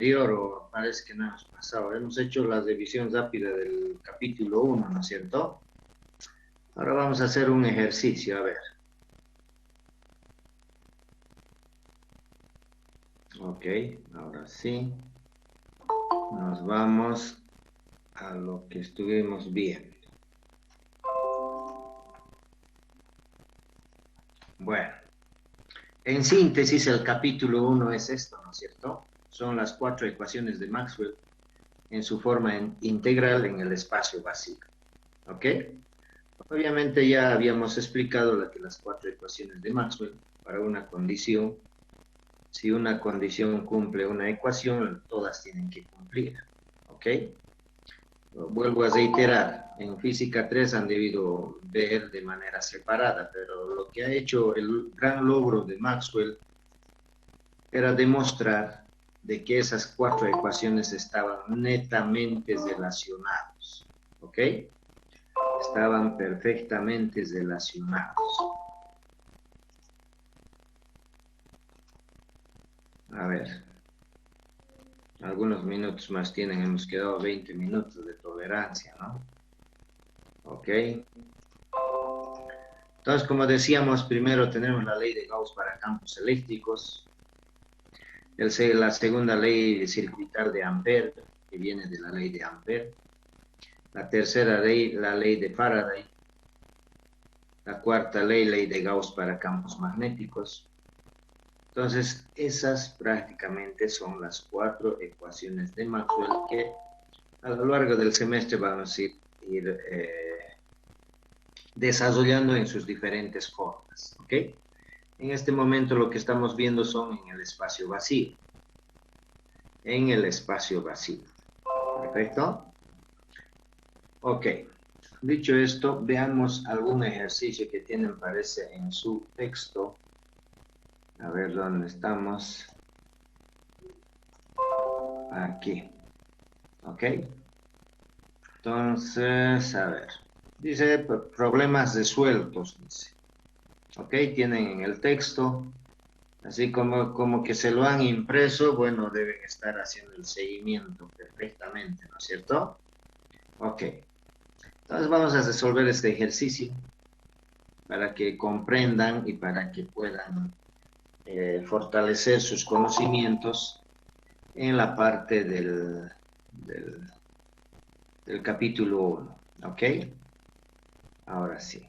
anterior, o parece que no hemos pasado. Hemos hecho la revisión rápida del capítulo 1, ¿no es cierto? Ahora vamos a hacer un ejercicio, a ver. Ok, ahora sí. Nos vamos a lo que estuvimos viendo. Bueno, en síntesis, el capítulo 1 es esto, ¿no es cierto? Son las 4 ecuaciones de Maxwell en su forma integral en el espacio vacío. ¿Ok? Obviamente ya habíamos explicado las 4 ecuaciones de Maxwell para una condición. Si una condición cumple una ecuación, todas tienen que cumplir. ¿Ok? Vuelvo a reiterar, en física 3 han debido ver de manera separada, pero lo que ha hecho el gran logro de Maxwell era demostrar de que esas 4 ecuaciones estaban netamente relacionadas. ¿Ok? Estaban perfectamente relacionados. A ver, algunos minutos más tienen, hemos quedado 20 minutos de tolerancia, ¿no? Ok. Entonces, como decíamos, primero tenemos la ley de Gauss para campos eléctricos, la segunda ley circuital de Ampère, que viene de la ley de Ampère, la tercera ley, la ley de Faraday, la cuarta ley, ley de Gauss para campos magnéticos. Entonces, esas prácticamente son las 4 ecuaciones de Maxwell que a lo largo del semestre vamos a ir desarrollando en sus diferentes formas. ¿Ok? En este momento lo que estamos viendo son en el espacio vacío. En el espacio vacío. ¿Perfecto? Ok. Dicho esto, veamos algún ejercicio que tienen, parece, en su texto. A ver dónde estamos. Aquí. Ok. Entonces, a ver. Dice problemas resueltos, dice. Ok, tienen en el texto. Así como que se lo han impreso, bueno, deben estar haciendo el seguimiento perfectamente, ¿no es cierto? Ok. Entonces vamos a resolver este ejercicio para que comprendan y para que puedan fortalecer sus conocimientos en la parte del capítulo 1. ¿Ok? Ahora sí.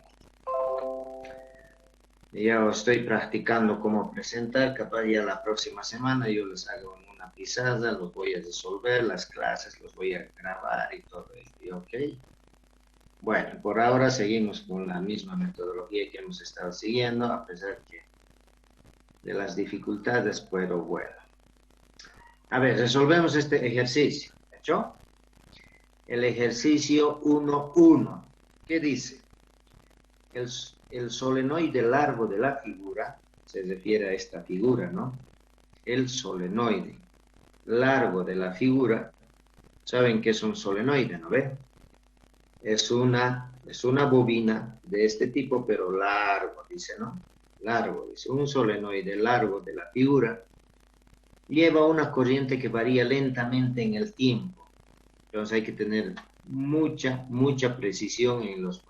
Ya estoy practicando cómo presentar, capaz ya la próxima semana yo les hago en una pizarra, los voy a resolver, las clases los voy a grabar y todo esto, ¿ok? Bueno, por ahora seguimos con la misma metodología que hemos estado siguiendo, a pesar de las dificultades, pero bueno. A ver, resolvemos este ejercicio, ¿hecho? El ejercicio 1.1, ¿qué dice? El solenoide largo de la figura, se refiere a esta figura, ¿no? El solenoide largo de la figura, ¿saben qué es un solenoide, no ve? Es una bobina de este tipo, pero largo, dice, ¿no? Largo, dice, un solenoide largo de la figura lleva una corriente que varía lentamente en el tiempo. Entonces hay que tener mucha precisión en los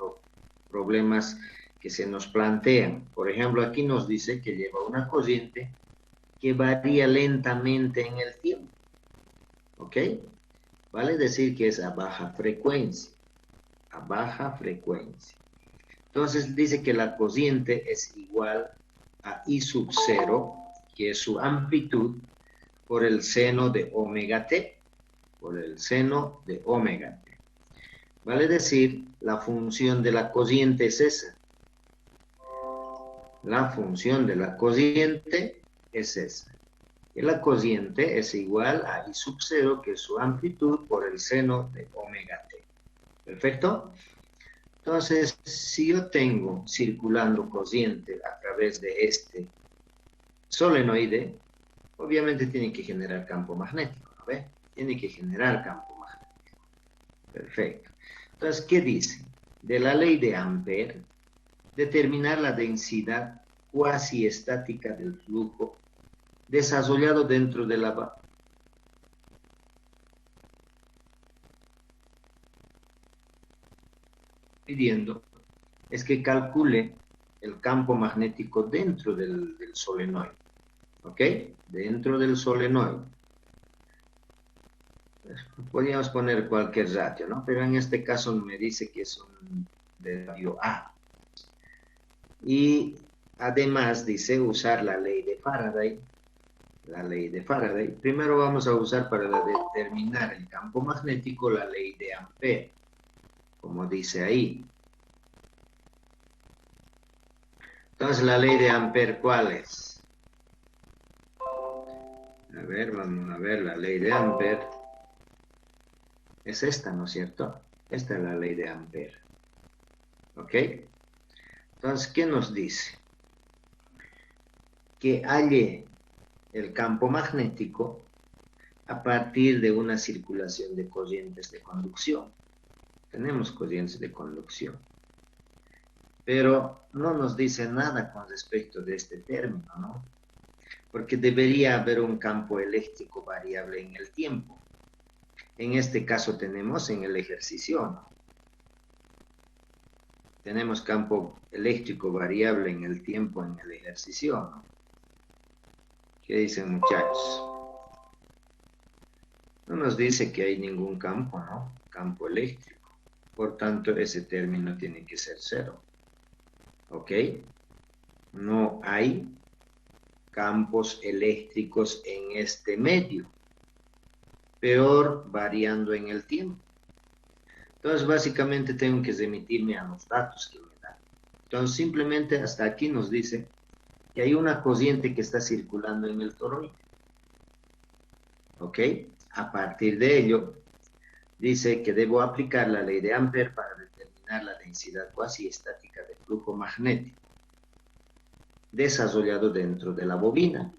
problemas que se nos plantean. Por ejemplo, aquí nos dice que lleva una corriente que varía lentamente en el tiempo. ¿Ok? Vale decir que es a baja frecuencia. A baja frecuencia. Entonces dice que la corriente es igual a I sub 0, que es su amplitud, por el seno de omega t. Por el seno de omega t. Vale decir, la función de la corriente es esa. La función de la corriente es esa. Y la corriente es igual a I sub 0, que es su amplitud, por el seno de omega t. ¿Perfecto? Entonces, si yo tengo circulando corriente a través de este solenoide, obviamente tiene que generar campo magnético, ¿no ve? Tiene que generar campo magnético. Perfecto. Entonces, ¿qué dice? De la ley de Ampère, determinar la densidad cuasi estática del flujo desarrollado dentro de la pidiendo es que calcule el campo magnético dentro del solenoide, ¿ok? Dentro del solenoide. Podríamos poner cualquier ratio, ¿no? Pero en este caso me dice que es un de radio A. Y además dice usar la ley de Faraday. La ley de Faraday. Primero vamos a usar para determinar el campo magnético la ley de Ampère, como dice ahí. Entonces, la ley de Ampère, ¿cuál es? A ver, vamos a ver, la ley de Ampère es esta, ¿no es cierto? Esta es la ley de Ampère. ¿Ok? Entonces, ¿qué nos dice? Que halle el campo magnético a partir de una circulación de corrientes de conducción. Tenemos corrientes de conducción. Pero no nos dice nada con respecto de este término, ¿no? Porque debería haber un campo eléctrico variable en el tiempo. En este caso tenemos en el ejercicio, ¿no? Tenemos campo eléctrico variable en el tiempo en el ejercicio, ¿no? ¿Qué dicen, muchachos? No nos dice que hay ningún campo, ¿no? Campo eléctrico. Por tanto, ese término tiene que ser cero. ¿Ok? No hay campos eléctricos en este medio. Peor, variando en el tiempo. Entonces, básicamente tengo que remitirme a los datos que me dan. Entonces, simplemente hasta aquí nos dice que hay una corriente que está circulando en el toroide. ¿Ok? A partir de ello, dice que debo aplicar la ley de Ampère para determinar la densidad cuasi estática del flujo magnético desarrollado dentro de la bobina.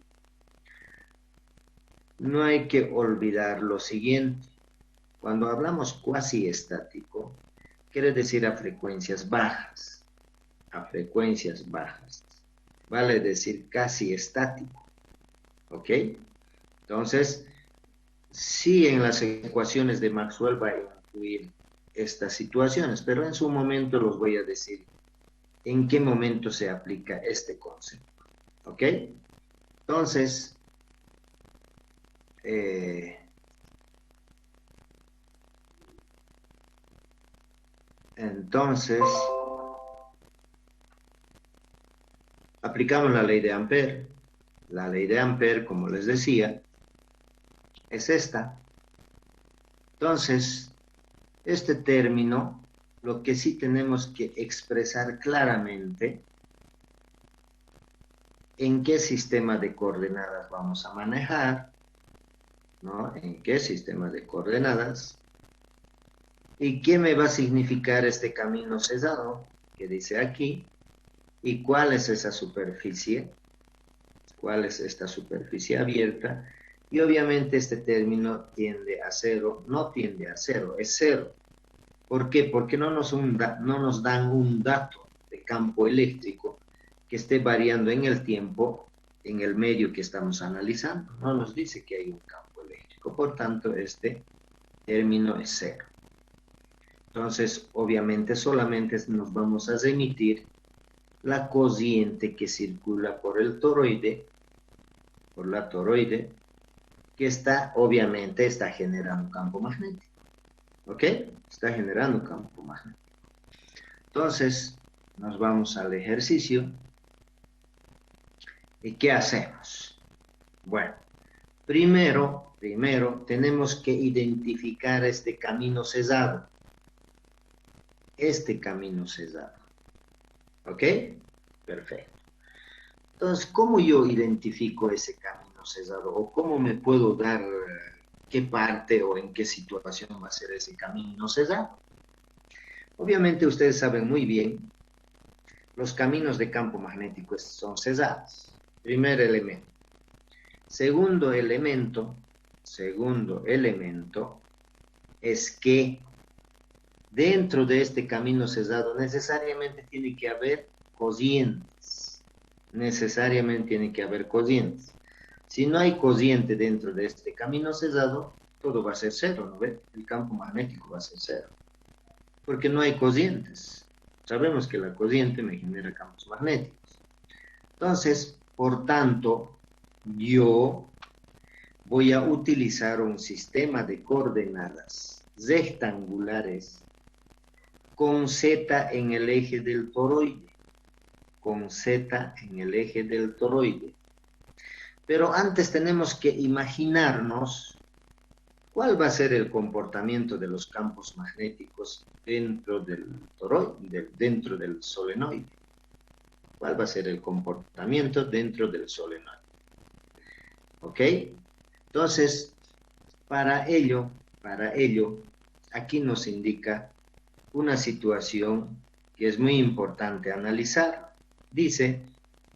No hay que olvidar lo siguiente. Cuando hablamos cuasi estático, quiere decir a frecuencias bajas. A frecuencias bajas. Vale decir casi estático. ¿Ok? Entonces, sí, en las ecuaciones de Maxwell va a incluir estas situaciones, pero en su momento los voy a decir en qué momento se aplica este concepto. ¿Ok? Entonces, aplicamos la ley de Ampère. La ley de Ampère, como les decía, es esta. Entonces, este término, lo que sí tenemos que expresar claramente, en qué sistema de coordenadas vamos a manejar, ¿no? En qué sistema de coordenadas, y qué me va a significar este camino cesado, que dice aquí, y cuál es esa superficie, cuál es esta superficie abierta, y obviamente este término tiende a cero, no tiende a cero, es cero. ¿Por qué? Porque no nos dan un dato de campo eléctrico que esté variando en el tiempo, en el medio que estamos analizando. No nos dice que hay un campo eléctrico, por tanto, este término es cero. Entonces, obviamente, solamente nos vamos a remitir la corriente que circula por el toroide, por la toroide, que obviamente, está generando campo magnético. ¿Ok? Está generando campo magnético. Entonces, nos vamos al ejercicio. ¿Y qué hacemos? Bueno, primero tenemos que identificar este camino cesado. Este camino cesado. ¿Ok? Perfecto. Entonces, ¿cómo yo identifico ese camino cesado? ¿O cómo me puedo dar qué parte o en qué situación va a ser ese camino cesado? Obviamente ustedes saben muy bien, los caminos de campo magnético son cesados. Primer elemento. Segundo elemento es que dentro de este camino cesado necesariamente tiene que haber corrientes. Necesariamente tiene que haber corrientes. Si no hay corriente dentro de este camino cesado, todo va a ser cero, ¿no ve? El campo magnético va a ser cero. porque no hay cocientes. Sabemos que la cociente me genera campos magnéticos. Entonces, por tanto, yo voy a utilizar un sistema de coordenadas rectangulares con Z en el eje del toroide, con Z en el eje del toroide. Pero antes tenemos que imaginarnos cuál va a ser el comportamiento de los campos magnéticos dentro del toroide, dentro del solenoide. ¿Cuál va a ser el comportamiento dentro del solenoide? ¿Ok? Entonces, para ello, aquí nos indica una situación que es muy importante analizar. Dice,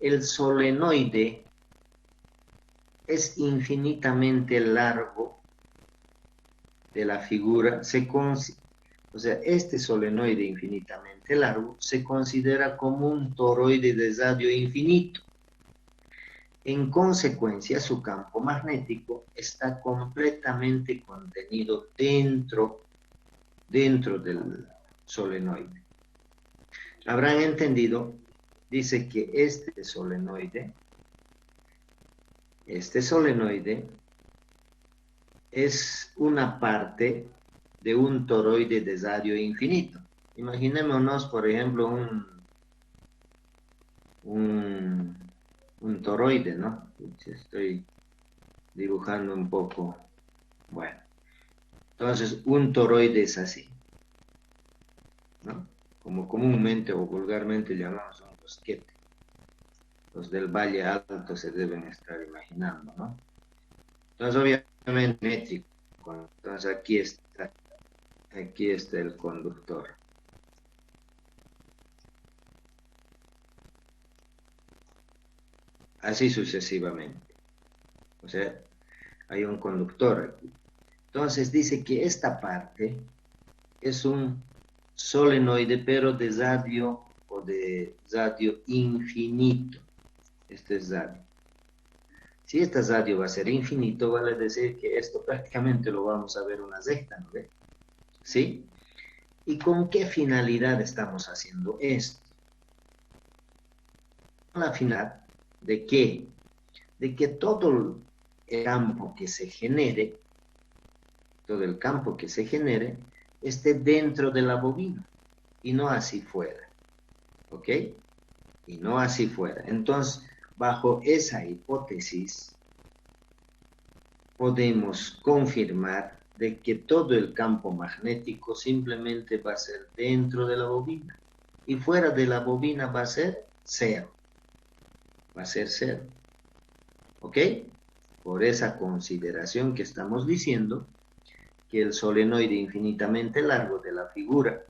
el solenoide es infinitamente largo de la figura, o sea, este solenoide infinitamente largo se considera como un toroide de radio infinito. En consecuencia, su campo magnético está completamente contenido dentro del solenoide. Habrán entendido, dice que este solenoide es una parte de un toroide de radio infinito. Imaginémonos, por ejemplo, un toroide, ¿no? Estoy dibujando un poco. Bueno, entonces un toroide es así, ¿no? Como comúnmente o vulgarmente llamamos un bosquete. Los del Valle Alto se deben estar imaginando, ¿no? Entonces, obviamente, métrico. Entonces, aquí está el conductor. Así sucesivamente. O sea, hay un conductor aquí. Entonces, dice que esta parte es un solenoide, pero de radio o de radio infinito. Este es radio. Si este radio va a ser infinito, vale decir que esto prácticamente lo vamos a ver una recta, ¿no ve? ¿Sí? ¿Y con qué finalidad estamos haciendo esto? Con la finalidad de que, todo el campo que se genere, esté dentro de la bobina y no así fuera. ¿Ok? Y no así fuera. Entonces, bajo esa hipótesis, podemos confirmar de que todo el campo magnético simplemente va a ser dentro de la bobina y fuera de la bobina va a ser cero. Va a ser cero. ¿Ok? Por esa consideración que estamos diciendo, que el solenoide infinitamente largo de la figura,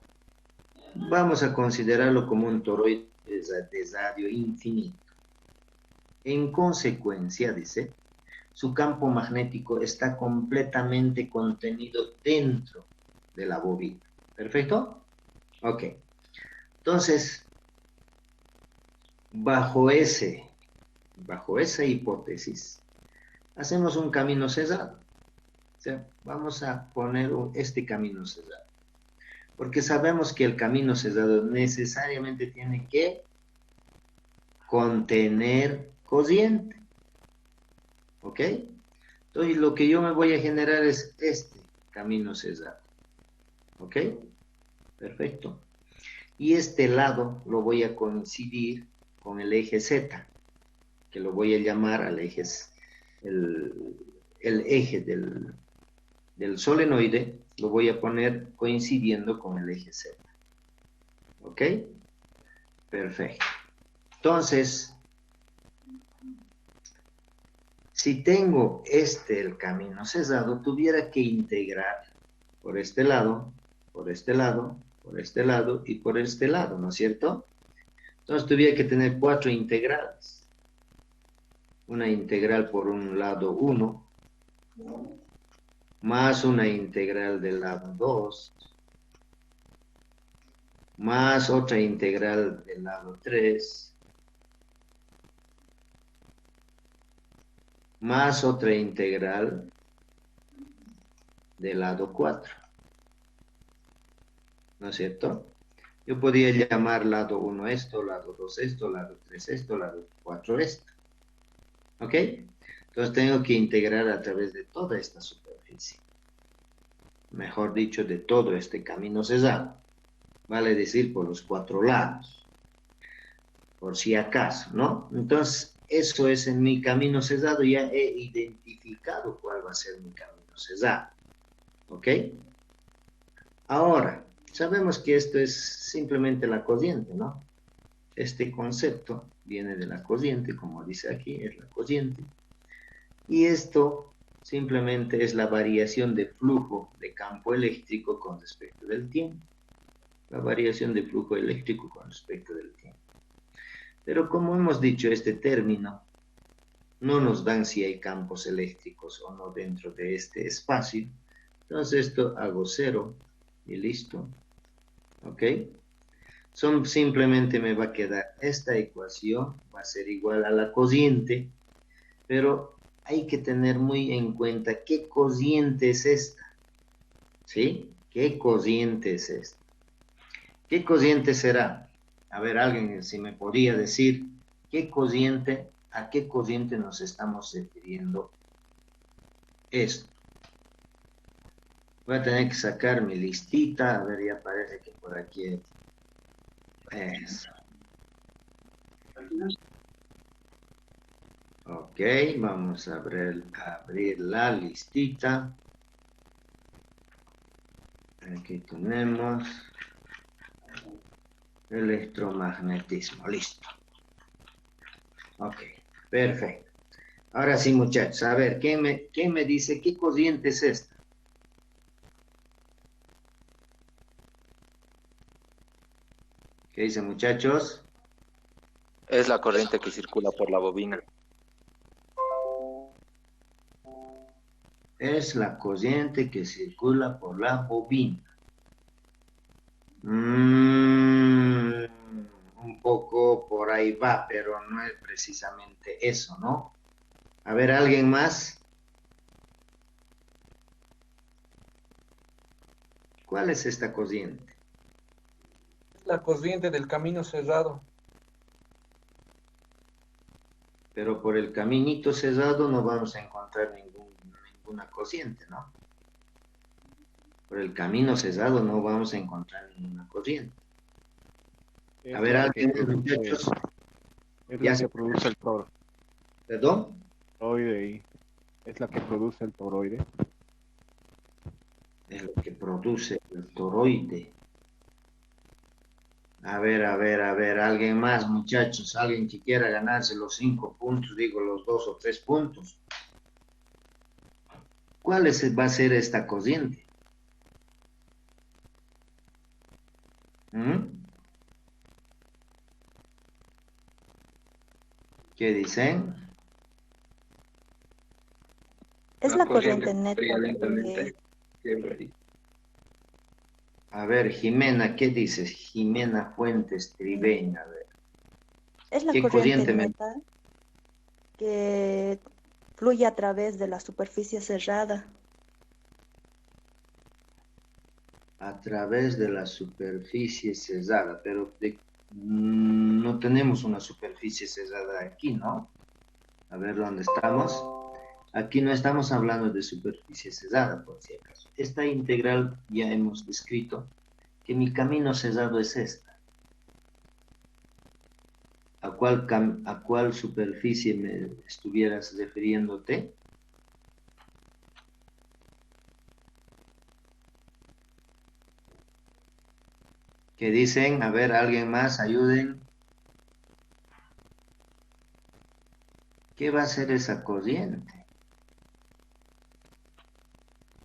vamos a considerarlo como un toroide de radio infinito. En consecuencia, dice, su campo magnético está completamente contenido dentro de la bobina. ¿Perfecto? Ok. Entonces, bajo esa hipótesis, hacemos un camino cerrado. O sea, vamos a poner este camino cerrado. Porque sabemos que el camino cerrado necesariamente tiene que contener cociente. ¿Ok? Entonces, lo que yo me voy a generar es este camino cerrado. ¿Ok? Perfecto. Y este lado lo voy a coincidir con el eje Z, que lo voy a llamar al eje, el eje del solenoide, lo voy a poner coincidiendo con el eje Z. ¿Ok? Perfecto. Entonces, si tengo el camino cerrado, tuviera que integrar por este lado, por este lado, por este lado y por este lado, ¿no es cierto? Entonces tuviera que tener 4 integrales. Una integral por un lado 1, más una integral del lado 2, más otra integral del lado 3, más otra integral del lado 4. ¿no es cierto? Yo podría llamar lado 1 esto, lado 2 esto, lado 3 esto, lado 4 esto. ¿Ok? Entonces tengo que integrar a través de toda esta superficie. Mejor dicho, de todo este camino cesado. Vale decir, por los 4 lados. Por si acaso, ¿no? Entonces, eso es en mi camino cesado. Ya he identificado cuál va a ser mi camino cesado. ¿Ok? Ahora, sabemos que esto es simplemente la cociente, ¿no? Este concepto viene de la cociente, como dice aquí, es la cociente. Y esto simplemente es la variación de flujo de campo eléctrico con respecto del tiempo. La variación de flujo eléctrico con respecto del tiempo. Pero como hemos dicho, este término no nos dan si hay campos eléctricos o no dentro de este espacio. Entonces esto hago 0 y listo. ¿Ok? Simplemente me va a quedar esta ecuación, va a ser igual a la cociente, pero hay que tener muy en cuenta qué cociente es esta. ¿Sí? ¿Qué cociente es esta? ¿Qué cociente será? A ver, alguien si me podría decir qué cociente, a qué cociente nos estamos refiriendo esto. Voy a tener que sacar mi listita, a ver, ya parece que por aquí es. Ok, vamos a abrir la listita. Aquí tenemos electromagnetismo, listo. Ok, perfecto. Ahora sí, muchachos, a ver, ¿quién me dice qué corriente es esta? ¿Qué dice, muchachos? Es la corriente que circula por la bobina. Es la corriente que circula por la bobina. Un poco por ahí va, pero no es precisamente eso, ¿no? A ver, ¿alguien más? ¿Cuál es esta corriente? La corriente del camino cerrado. Pero por el caminito cerrado no vamos a encontrar ninguna corriente, ¿no? Por el camino cerrado no vamos a encontrar ninguna corriente. A Es ver, la que alguien, produce, muchachos, es ya la se... que produce el ¿Perdón? toroide y es la que produce el toroide. Es lo que produce el toroide. A ver, alguien más, muchachos, alguien que quiera ganarse los 5 puntos, digo los 2 o 3 puntos. Va a ser esta corriente? ¿Mm? ¿Qué dicen? Es La la corriente corriente neta fría lentamente. A ver, Jimena, ¿qué dices? Jimena Fuentes Tribeña, a ver. es la ¿Qué corriente corriente me... neta que fluye a través de la superficie cerrada. A través de la superficie cerrada, pero no tenemos una superficie cerrada aquí, ¿no? A ver dónde estamos. Aquí no estamos hablando de superficie cerrada, por si acaso. Esta integral ya hemos descrito que mi camino cerrado es esta. ¿A cuál superficie me estuvieras refiriéndote? ¿Qué dicen? A ver, alguien más, ayuden. ¿Qué va a ser esa corriente?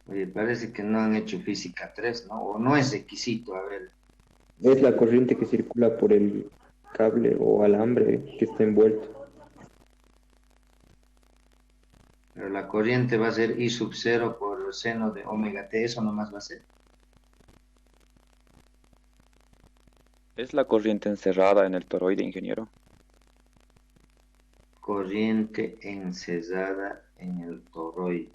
Oye, parece que no han hecho física 3, ¿no? O no es requisito, a ver. Es la corriente que circula por el cable o alambre que está envuelto. Pero la corriente va a ser I sub 0 por seno de omega t, eso nomás va a ser. Es la corriente encerrada en el toroide, ingeniero. Corriente encerrada en el toroide.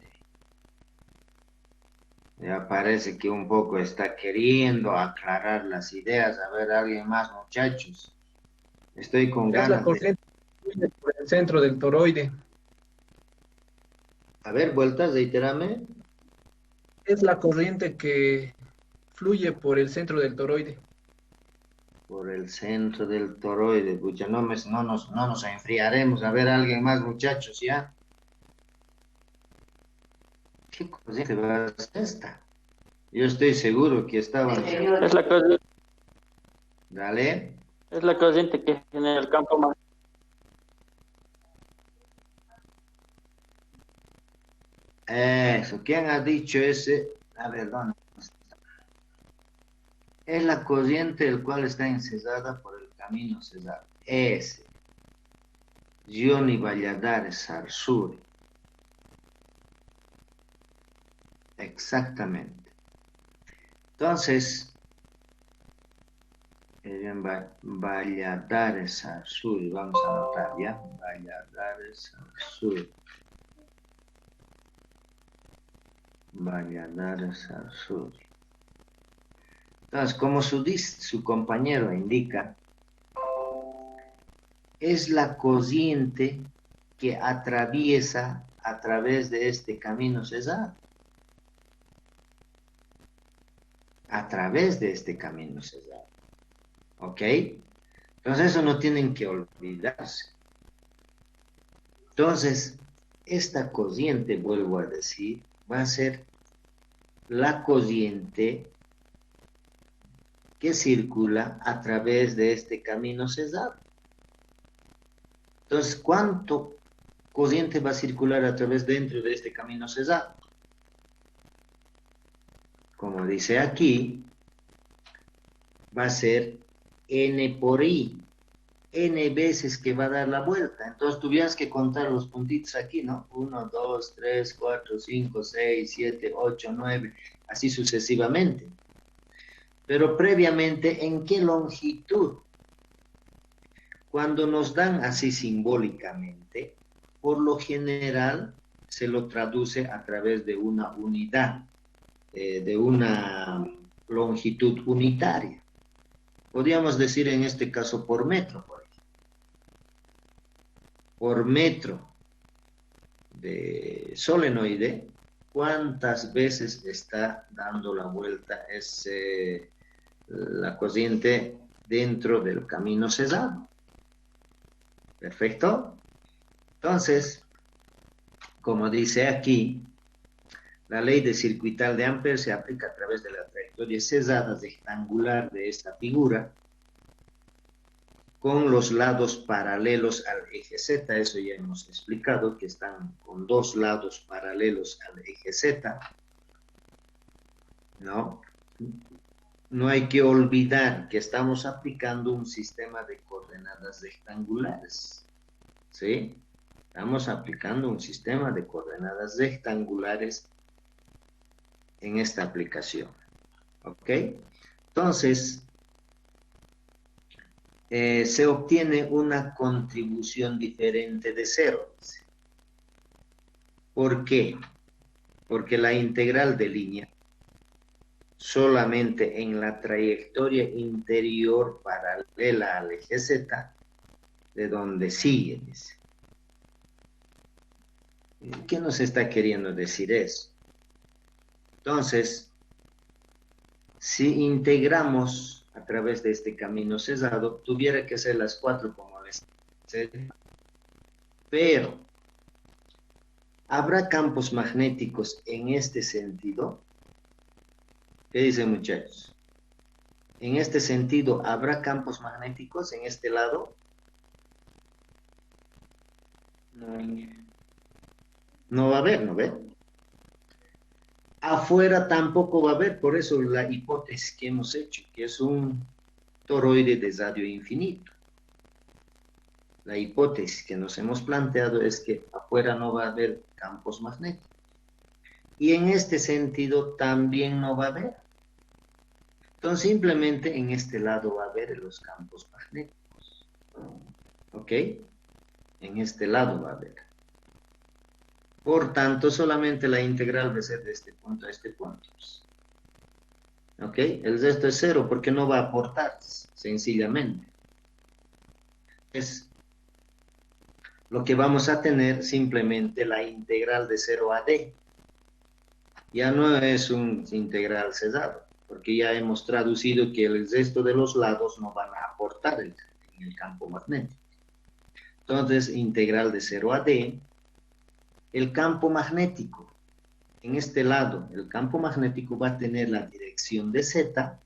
Ya parece que un poco está queriendo aclarar las ideas. A ver, alguien más, muchachos. Estoy con Es la ganas de... corriente que fluye por el centro del toroide. A ver, vueltas, reitérame. Es la corriente que fluye por el centro del toroide. Por el centro del toroide. Pucha, no nos enfriaremos. A ver, alguien más, muchachos, ¿ya? ¿Qué corriente va a ser esta? Yo estoy seguro que estaban... Dale. Es la corriente que genera el campo magnético. Eso, ¿quién ha dicho ese? A ver, ¿dónde está? Es la corriente el cual está encesada por el camino cesado. Ese. Johnny Valladares Sarsuri. Exactamente. Entonces, Valladares Sarsuri. Vamos a anotar ya. Valladares Sarsuri. Valladares Sarsuri. Entonces, como su compañero indica, es la corriente que atraviesa a través de este camino cesado. A través de este camino cesado. ¿Ok? Entonces, eso no tienen que olvidarse. Entonces, esta corriente, vuelvo a decir, va a ser la corriente que circula a través de este camino cesado. Entonces, ¿cuánto corriente va a circular a través dentro de este camino cesado? Como dice aquí, va a ser n por i, n veces que va a dar la vuelta. Entonces tuvieras que contar los puntitos aquí, ¿no? 1, 2, 3, 4, 5, 6, 7, 8, 9, así sucesivamente. Pero previamente, ¿en qué longitud? Cuando nos dan así simbólicamente, por lo general se lo traduce a través de una unidad, de una longitud unitaria. Podríamos decir en este caso por metro, por ejemplo. Por metro de solenoide, ¿cuántas veces está dando la vuelta la corriente dentro del camino cesado? Perfecto. Entonces, como dice aquí, la ley de circuital de Ampere se aplica a través de la trayectoria cesada rectangular de esta figura con los lados paralelos al eje Z. Eso ya hemos explicado, que están con dos lados paralelos al eje Z. ¿No? No hay que olvidar que estamos aplicando un sistema de coordenadas rectangulares. ¿Sí? Estamos aplicando un sistema de coordenadas rectangulares en esta aplicación. ¿Ok? Entonces, se obtiene una contribución diferente de cero. ¿Por qué? Porque la integral de línea solamente en la trayectoria interior paralela al eje Z, de donde sigue, dice. ¿Qué nos está queriendo decir eso? Entonces, si integramos a través de este camino cesado, tuviera que ser las 4 como les decía, pero ¿habrá campos magnéticos en este sentido? ¿Qué dicen, muchachos? En este sentido, ¿habrá campos magnéticos en este lado? No va a haber, ¿no ve? Afuera tampoco va a haber, por eso la hipótesis que hemos hecho, que es un toroide de radio infinito. La hipótesis que nos hemos planteado es que afuera no va a haber campos magnéticos. Y en este sentido también no va a haber. Entonces simplemente en este lado va a haber los campos magnéticos. ¿Ok? En este lado va a haber. Por tanto, solamente la integral va a ser de este punto a este punto. ¿Ok? El resto es cero porque no va a aportar, sencillamente. Es lo que vamos a tener simplemente la integral de 0 a d. Ya no es un integral cesado, porque ya hemos traducido que el resto de los lados no van a aportar en el campo magnético. Entonces, integral de 0 a d, el campo magnético, en este lado, el campo magnético va a tener la dirección de z,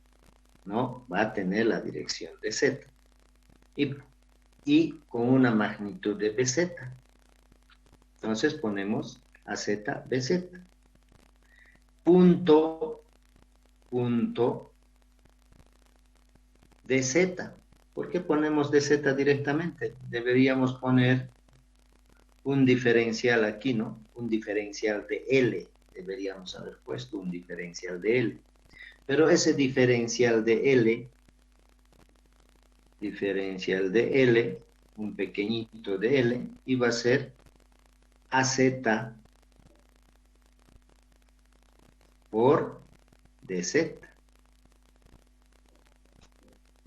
¿no? Va a tener la dirección de z. Y con una magnitud de bz. Entonces ponemos a z, bz. Punto dz. ¿Por qué ponemos dz directamente? Deberíamos poner un diferencial aquí, ¿no? Un diferencial de L. Deberíamos haber puesto un diferencial de L. Pero ese diferencial de L, un pequeñito de L, iba a ser AZ por dz.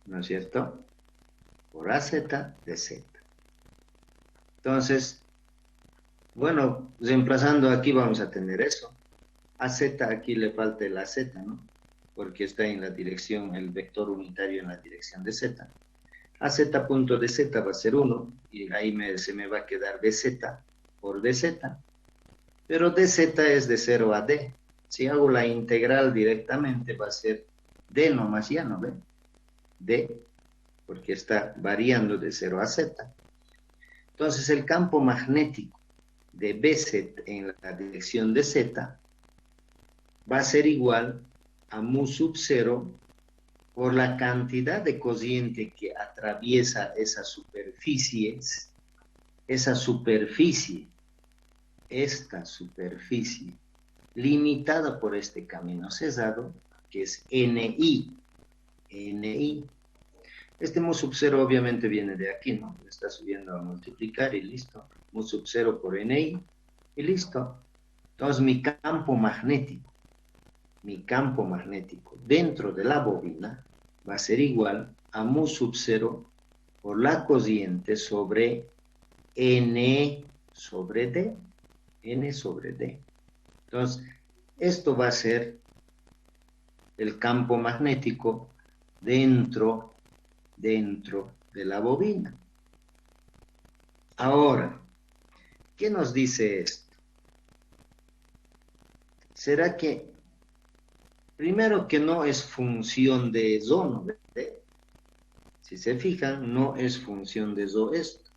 ¿No es cierto? Por AZ dz. Entonces, bueno, reemplazando aquí vamos a tener eso. AZ, aquí le falta el AZ, ¿no? Porque está en la dirección, el vector unitario en la dirección de z. AZ punto de z va a ser 1, y ahí se me va a quedar dz por dz. Pero dz es de 0 a d. Si hago la integral directamente va a ser d nomás, ya no ve. D, porque está variando de 0 a z. Entonces el campo magnético de Bz en la dirección de z va a ser igual a mu sub 0 por la cantidad de corriente que atraviesa esta superficie, limitada por este camino cesado, que es NI. Este mu sub 0 obviamente viene de aquí, ¿no? Está subiendo a multiplicar y listo. Mu sub 0 por NI y listo. Entonces mi campo magnético dentro de la bobina va a ser igual a mu sub 0 por la corriente sobre N sobre D. Entonces, esto va a ser el campo magnético dentro de la bobina. Ahora, ¿qué nos dice esto? ¿Será que primero que no es función de Rho, ¿no? Si se fijan, no es función de Rho esto.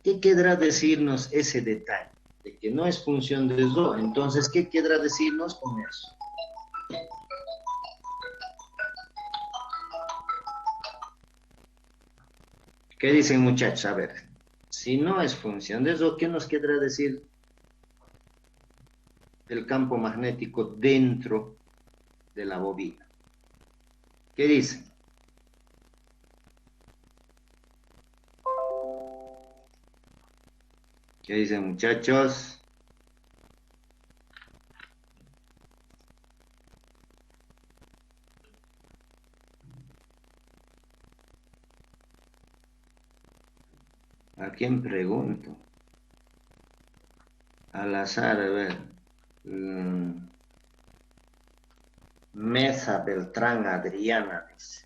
¿Qué querrá decirnos ese detalle? De que no es función de Rho. Entonces, ¿qué querrá decirnos con eso? ¿Qué dicen, muchachos? A ver, si no es función de Rho, ¿qué nos querrá decir el campo magnético dentro de la bobina? ¿Qué dicen? ¿Qué dicen, muchachos? ¿A quién pregunto? Al azar, a ver. Mesa Beltrán Adriana, dice.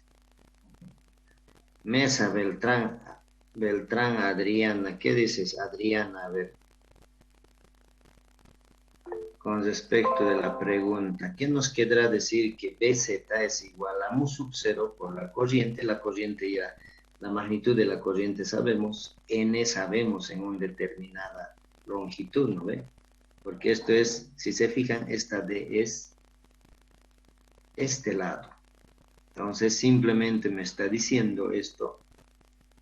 Mesa Beltrán Adriana. ¿Qué dices, Adriana? A ver. Con respecto de la pregunta, ¿qué nos querrá decir que Bz es igual a mu sub 0 por la corriente ya, la magnitud de la corriente sabemos, n sabemos en una determinada longitud, ¿no ve? Porque esto es, si se fijan, esta D es este lado. Entonces simplemente me está diciendo esto,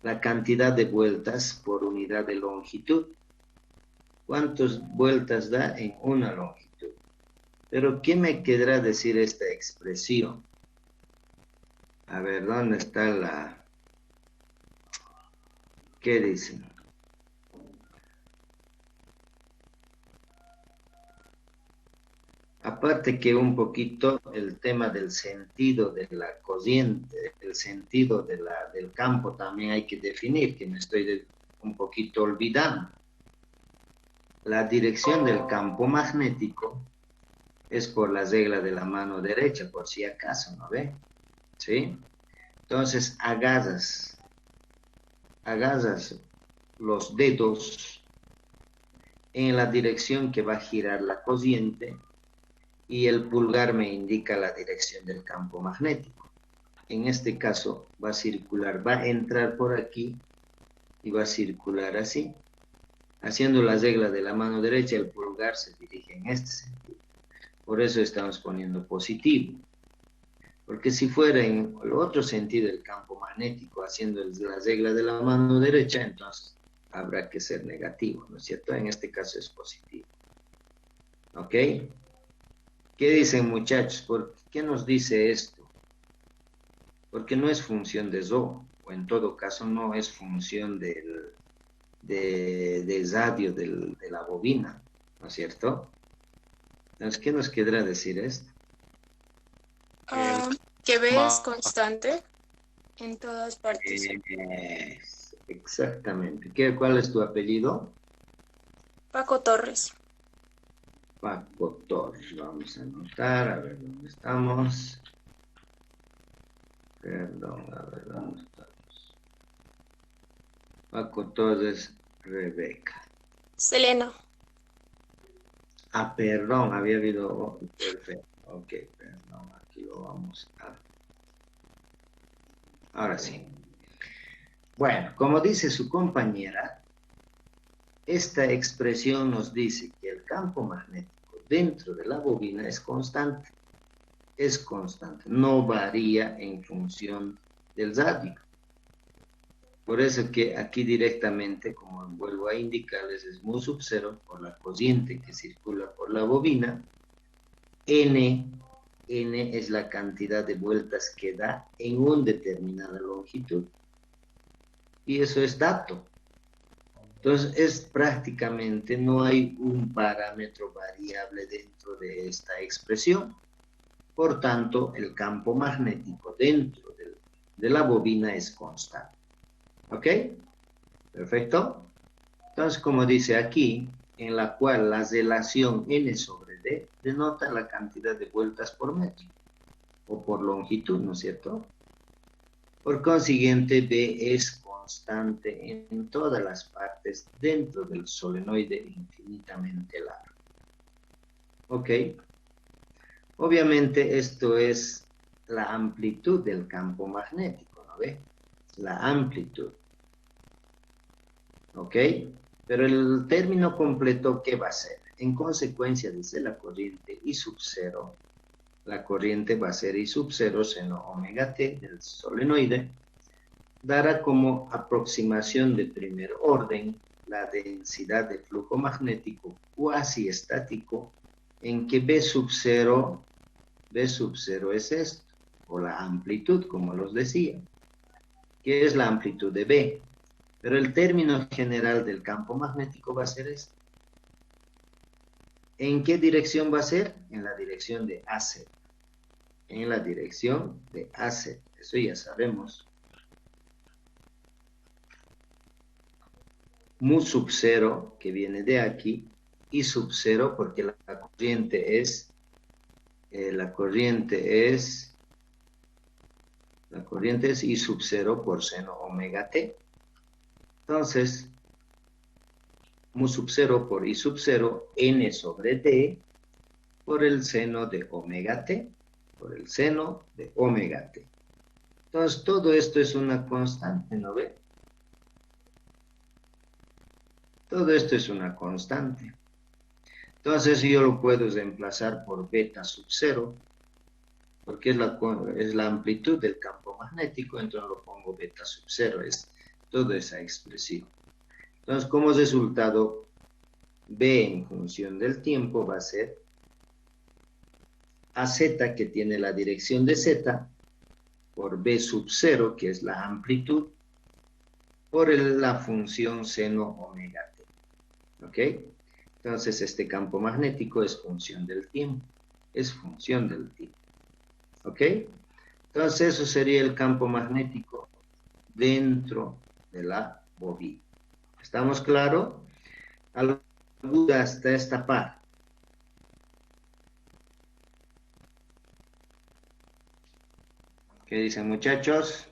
la cantidad de vueltas por unidad de longitud. ¿Cuántas vueltas da en una longitud? Pero, ¿qué me querrá decir esta expresión? A ver, ¿dónde está la...? ¿Qué dicen? Aparte que un poquito el tema del sentido de la corriente, el sentido del campo también hay que definir, que me estoy un poquito olvidando. La dirección del campo magnético es por la regla de la mano derecha, por si acaso, ¿no ve? ¿Sí? Entonces agarras los dedos en la dirección que va a girar la corriente y el pulgar me indica la dirección del campo magnético. En este caso va a circular, va a entrar por aquí y va a circular así. Haciendo la regla de la mano derecha, el pulgar se dirige en este sentido. Por eso estamos poniendo positivo. Porque si fuera en el otro sentido el campo magnético, haciendo la regla de la mano derecha, entonces habrá que ser negativo, ¿no es cierto? En este caso es positivo. ¿Ok? ¿Qué dicen, muchachos? ¿Por qué nos dice esto? Porque no es función de Rho, o en todo caso no es función del radio de la bobina, ¿no es cierto? Entonces, ¿qué nos querrá decir esto? Que B es constante en todas partes. Exactamente. ¿Cuál es tu apellido? Paco Torres. Paco Torres. Vamos a anotar, a ver dónde estamos. Perdón, a ver dónde estamos. Paco Torres, Rebeca. Selena. Ah, perdón, había habido... oh, perfecto. Ok, perdón, aquí lo vamos a... Ahora sí. Bueno, como dice su compañera, esta expresión nos dice que el campo magnético dentro de la bobina es constante, no varía en función del radio. Por eso que aquí directamente, como vuelvo a indicarles, es mu sub 0 por la corriente que circula por la bobina. N es la cantidad de vueltas que da en una determinada longitud. Y eso es dato. Entonces, es prácticamente, no hay un parámetro variable dentro de esta expresión. Por tanto, el campo magnético dentro de la bobina es constante. ¿Ok? Perfecto. Entonces, como dice aquí, en la cual la relación N sobre D denota la cantidad de vueltas por metro o por longitud, ¿no es cierto? Por consiguiente, B es constante en todas las partes dentro del solenoide infinitamente largo. ¿Ok? Obviamente esto es la amplitud del campo magnético, ¿no ve? La amplitud. ¿Ok? Pero el término completo, ¿qué va a ser? En consecuencia, dice la corriente I sub 0, la corriente va a ser I sub 0 seno omega t del solenoide, dará como aproximación de primer orden la densidad de flujo magnético cuasi estático, en que B sub 0 es esto, o la amplitud, como los decía, que es la amplitud de B. Pero el término general del campo magnético va a ser este. ¿En qué dirección va a ser? En la dirección de AZ. En la dirección de AZ. Eso ya sabemos. Mu sub 0, que viene de aquí, y sub 0, porque la corriente es I sub 0 por seno omega t. Entonces, mu sub 0 por I sub 0, N sobre D, por el seno de omega t, por el seno de omega t. Entonces, todo esto es una constante, ¿no ve? Todo esto es una constante. Entonces, yo lo puedo reemplazar por beta sub 0, porque es la amplitud del campo magnético, entonces lo pongo beta sub 0, es toda esa expresión. Entonces, como resultado, B en función del tiempo va a ser AZ, que tiene la dirección de Z, por B sub 0, que es la amplitud, por la función seno omega t. ¿Ok? Entonces, este campo magnético es función del tiempo. es función del tiempo. ¿Ok? Entonces eso sería el campo magnético dentro de la bobina. ¿Estamos claros? ¿Alguna duda hasta esta parte? ¿Qué dicen, muchachos?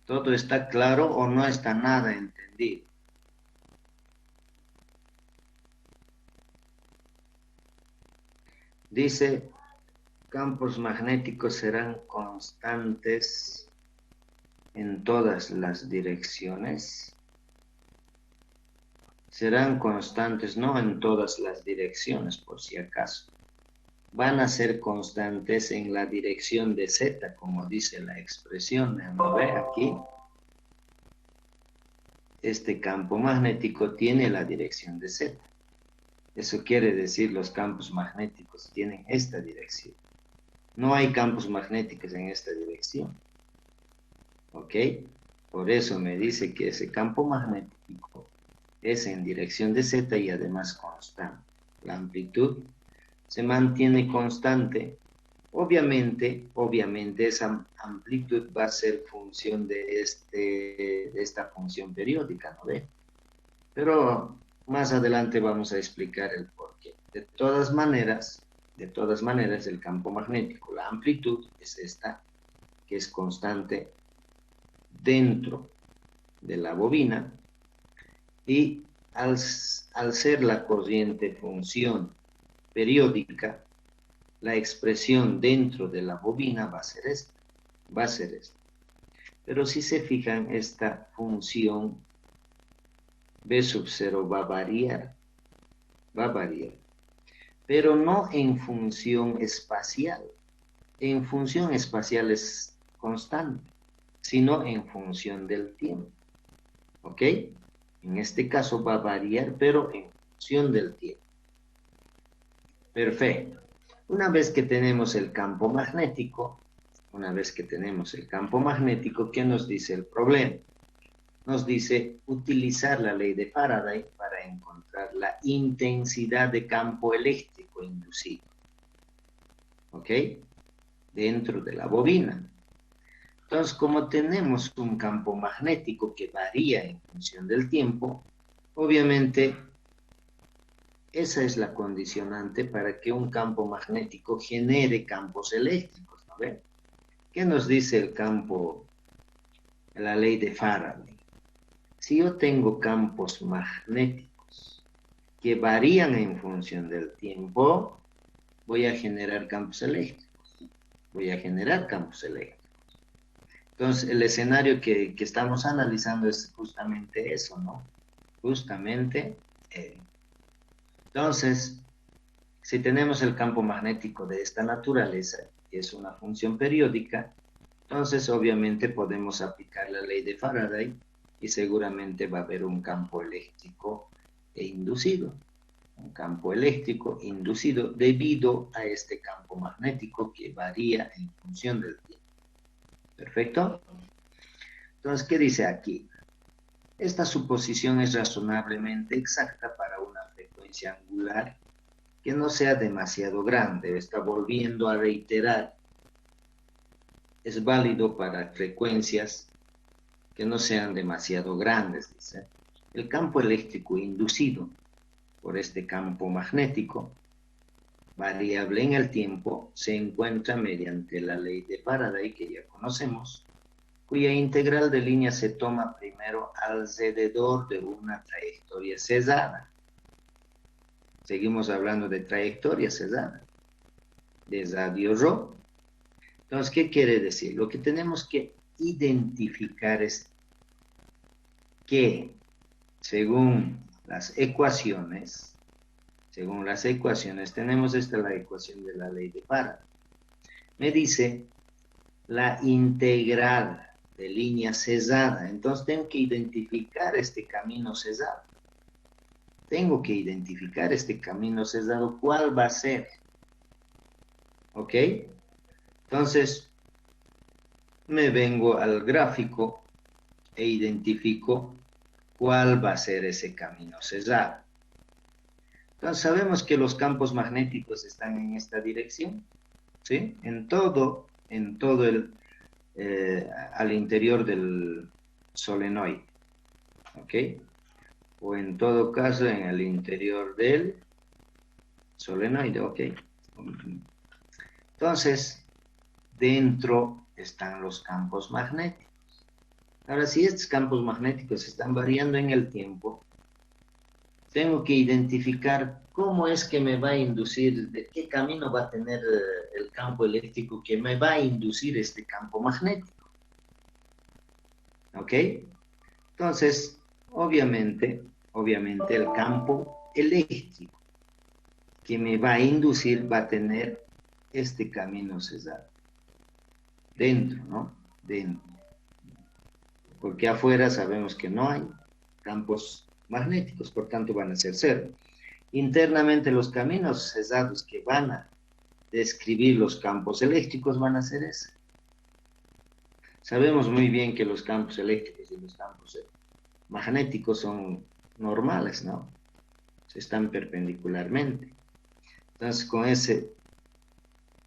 ¿Todo está claro o no está nada entendido? Dice, campos magnéticos serán constantes en todas las direcciones. Serán constantes, no en todas las direcciones, por si acaso. Van a ser constantes en la dirección de Z, como dice la expresión. ¿No ve aquí? Este campo magnético tiene la dirección de Z. Eso quiere decir los campos magnéticos tienen esta dirección. No hay campos magnéticos en esta dirección. ¿Ok? Por eso me dice que ese campo magnético es en dirección de Z y además constante. La amplitud se mantiene constante. Obviamente esa amplitud va a ser función de esta función periódica, ¿no ve? Pero más adelante vamos a explicar el porqué. De todas maneras, el campo magnético, la amplitud es esta, que es constante dentro de la bobina, y al ser la corriente función periódica, la expresión dentro de la bobina va a ser esta. Pero si se fijan, esta función B sub 0 va a variar, pero no en función espacial. En función espacial es constante, sino en función del tiempo. ¿Ok? En este caso va a variar, pero en función del tiempo. Perfecto. Una vez que tenemos el campo magnético, ¿qué nos dice el problema? Nos dice utilizar la ley de Faraday para encontrar la intensidad de campo eléctrico inducido. ¿Ok? Dentro de la bobina. Entonces, como tenemos un campo magnético que varía en función del tiempo, obviamente esa es la condicionante para que un campo magnético genere campos eléctricos, ¿no ven? ¿Qué nos dice el campo, la ley de Faraday? Si yo tengo campos magnéticos que varían en función del tiempo, voy a generar campos eléctricos. Entonces, el escenario que estamos analizando es justamente eso, ¿no? Entonces, si tenemos el campo magnético de esta naturaleza, que es una función periódica, entonces obviamente podemos aplicar la ley de Faraday y seguramente va a haber un campo eléctrico inducido. Un campo eléctrico inducido debido a este campo magnético que varía en función del tiempo. ¿Perfecto? Entonces, ¿qué dice aquí? Esta suposición es razonablemente exacta para una frecuencia angular que no sea demasiado grande. Está volviendo a reiterar. Es válido para frecuencias que no sean demasiado grandes, dice. El campo eléctrico inducido por este campo magnético, variable en el tiempo, se encuentra mediante la ley de Faraday, que ya conocemos, cuya integral de línea se toma primero alrededor de una trayectoria cesada. Seguimos hablando de trayectoria cesada, de radio ρ. Entonces, ¿qué quiere decir? Lo que tenemos que identificar es que, según las ecuaciones, tenemos la ecuación de la ley de Faraday. Me dice la integral de línea cesada. Entonces tengo que identificar este camino cesado. ¿Cuál va a ser? ¿Ok? Entonces, me vengo al gráfico e identifico cuál va a ser ese camino cesado. Entonces sabemos que los campos magnéticos están en esta dirección, ¿sí? En todo al interior del solenoide, ¿ok? O en todo caso en el interior del solenoide, ¿ok? Entonces, dentro están los campos magnéticos. Ahora, si estos campos magnéticos están variando en el tiempo, tengo que identificar cómo es que me va a inducir, de qué camino va a tener el campo eléctrico que me va a inducir este campo magnético. ¿Ok? Entonces, obviamente el campo eléctrico que me va a inducir va a tener este camino cesado. Dentro, ¿no? Dentro. Porque afuera sabemos que no hay campos magnéticos, por tanto van a ser cero. Internamente los caminos cesados que van a describir los campos eléctricos van a ser ese. Sabemos muy bien que los campos eléctricos y los campos magnéticos son normales, ¿no? Están perpendicularmente. Entonces, con esa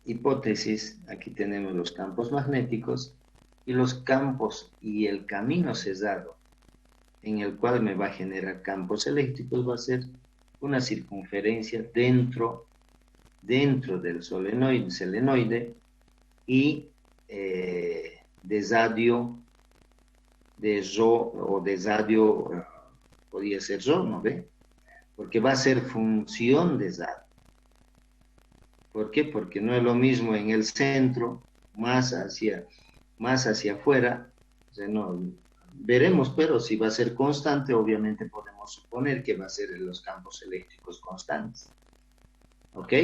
hipótesis, aquí tenemos los campos magnéticos y los campos y el camino cesado en el cual me va a generar campos eléctricos va a ser una circunferencia dentro del solenoide y desadio de Rho o desadio, podría ser Rho, ¿no ve? Porque va a ser función de desadio. ¿Por qué? Porque no es lo mismo en el centro, más hacia afuera, o sea, no, veremos, pero si va a ser constante, obviamente podemos suponer que va a ser en los campos eléctricos constantes. ¿Ok?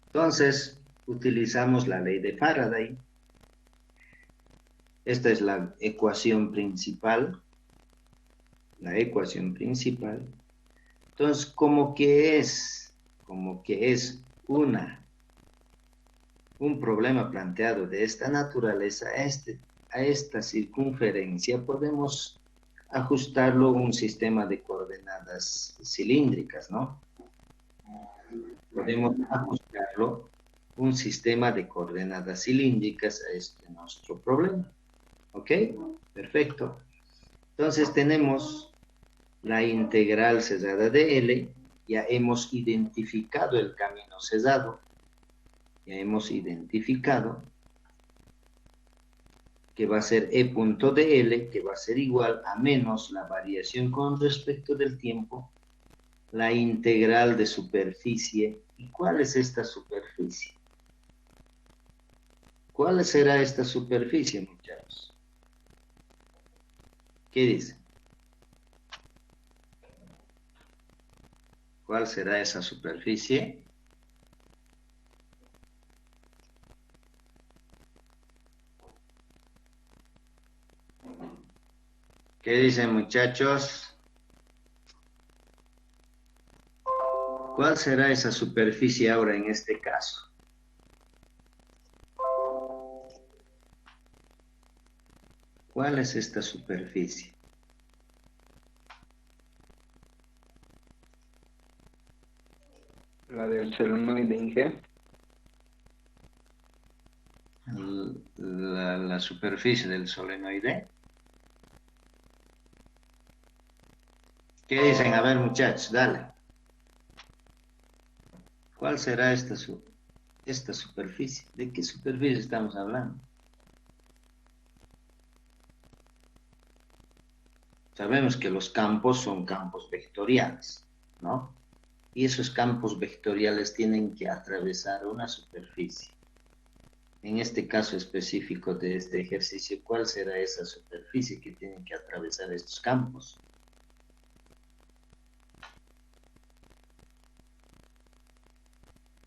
Entonces, utilizamos la ley de Faraday. Esta es la ecuación principal. La ecuación principal. Entonces, como que es un problema planteado de esta naturaleza, a esta circunferencia podemos ajustarlo a un sistema de coordenadas cilíndricas, ¿no? Podemos ajustarlo a un sistema de coordenadas cilíndricas a este nuestro problema. ¿Ok? Perfecto. Entonces tenemos la integral cesada de L, ya hemos identificado el camino cesado, ya hemos identificado que va a ser E punto de L, que va a ser igual a menos la variación con respecto del tiempo, la integral de superficie. ¿Y cuál es esta superficie? ¿Cuál será esta superficie, muchachos? ¿Qué dicen? ¿Cuál será esa superficie? ¿Qué dicen, muchachos? ¿Cuál será esa superficie ahora en este caso? ¿Cuál es esta superficie? La del solenoide en G. La superficie del solenoide. ¿Qué dicen? A ver, muchachos, dale. ¿Cuál será esta superficie? ¿De qué superficie estamos hablando? Sabemos que los campos son campos vectoriales, ¿no? Y esos campos vectoriales tienen que atravesar una superficie. En este caso específico de este ejercicio, ¿cuál será esa superficie que tienen que atravesar estos campos?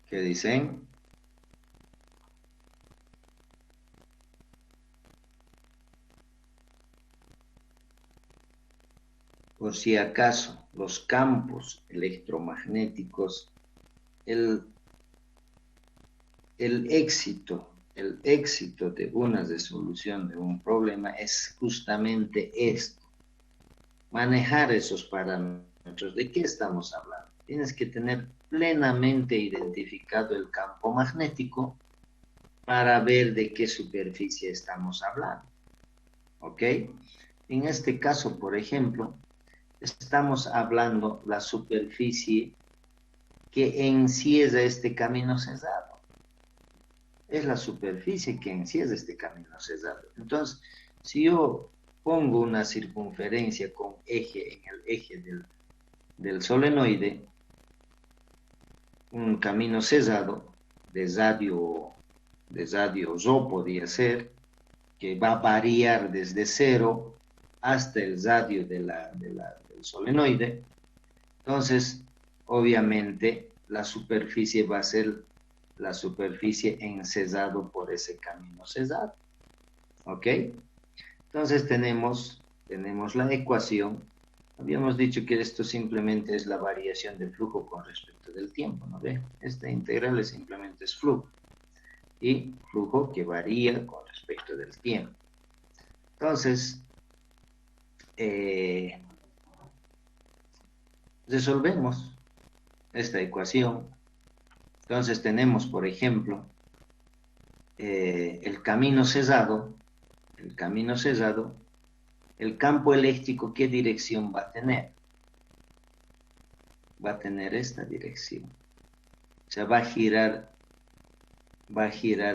¿Qué dicen? Por si acaso, los campos electromagnéticos, el éxito de una resolución de un problema es justamente esto, manejar esos parámetros. ¿De qué estamos hablando? tienes que tener plenamente identificado el campo magnético para ver de qué superficie estamos hablando. ¿Ok? En este caso, por ejemplo, estamos hablando la superficie que encierra este camino cesado. Es la superficie que encierra este camino cesado. Entonces, si yo pongo una circunferencia con eje en el eje del solenoide, un camino cesado de radio rho podría ser, que va a variar desde 0 hasta el radio del solenoide. Entonces, obviamente, la superficie va a ser la superficie encesado por ese camino cesado. ¿Ok? Entonces tenemos la ecuación. Habíamos dicho que esto simplemente es la variación de flujo con respecto del tiempo, ¿no ve? Esta integral simplemente es flujo. Y flujo que varía con respecto del tiempo. Entonces, resolvemos esta ecuación. Entonces tenemos, por ejemplo, el camino cesado, el campo eléctrico, ¿qué dirección va a tener? Va a tener esta dirección. O sea, va a girar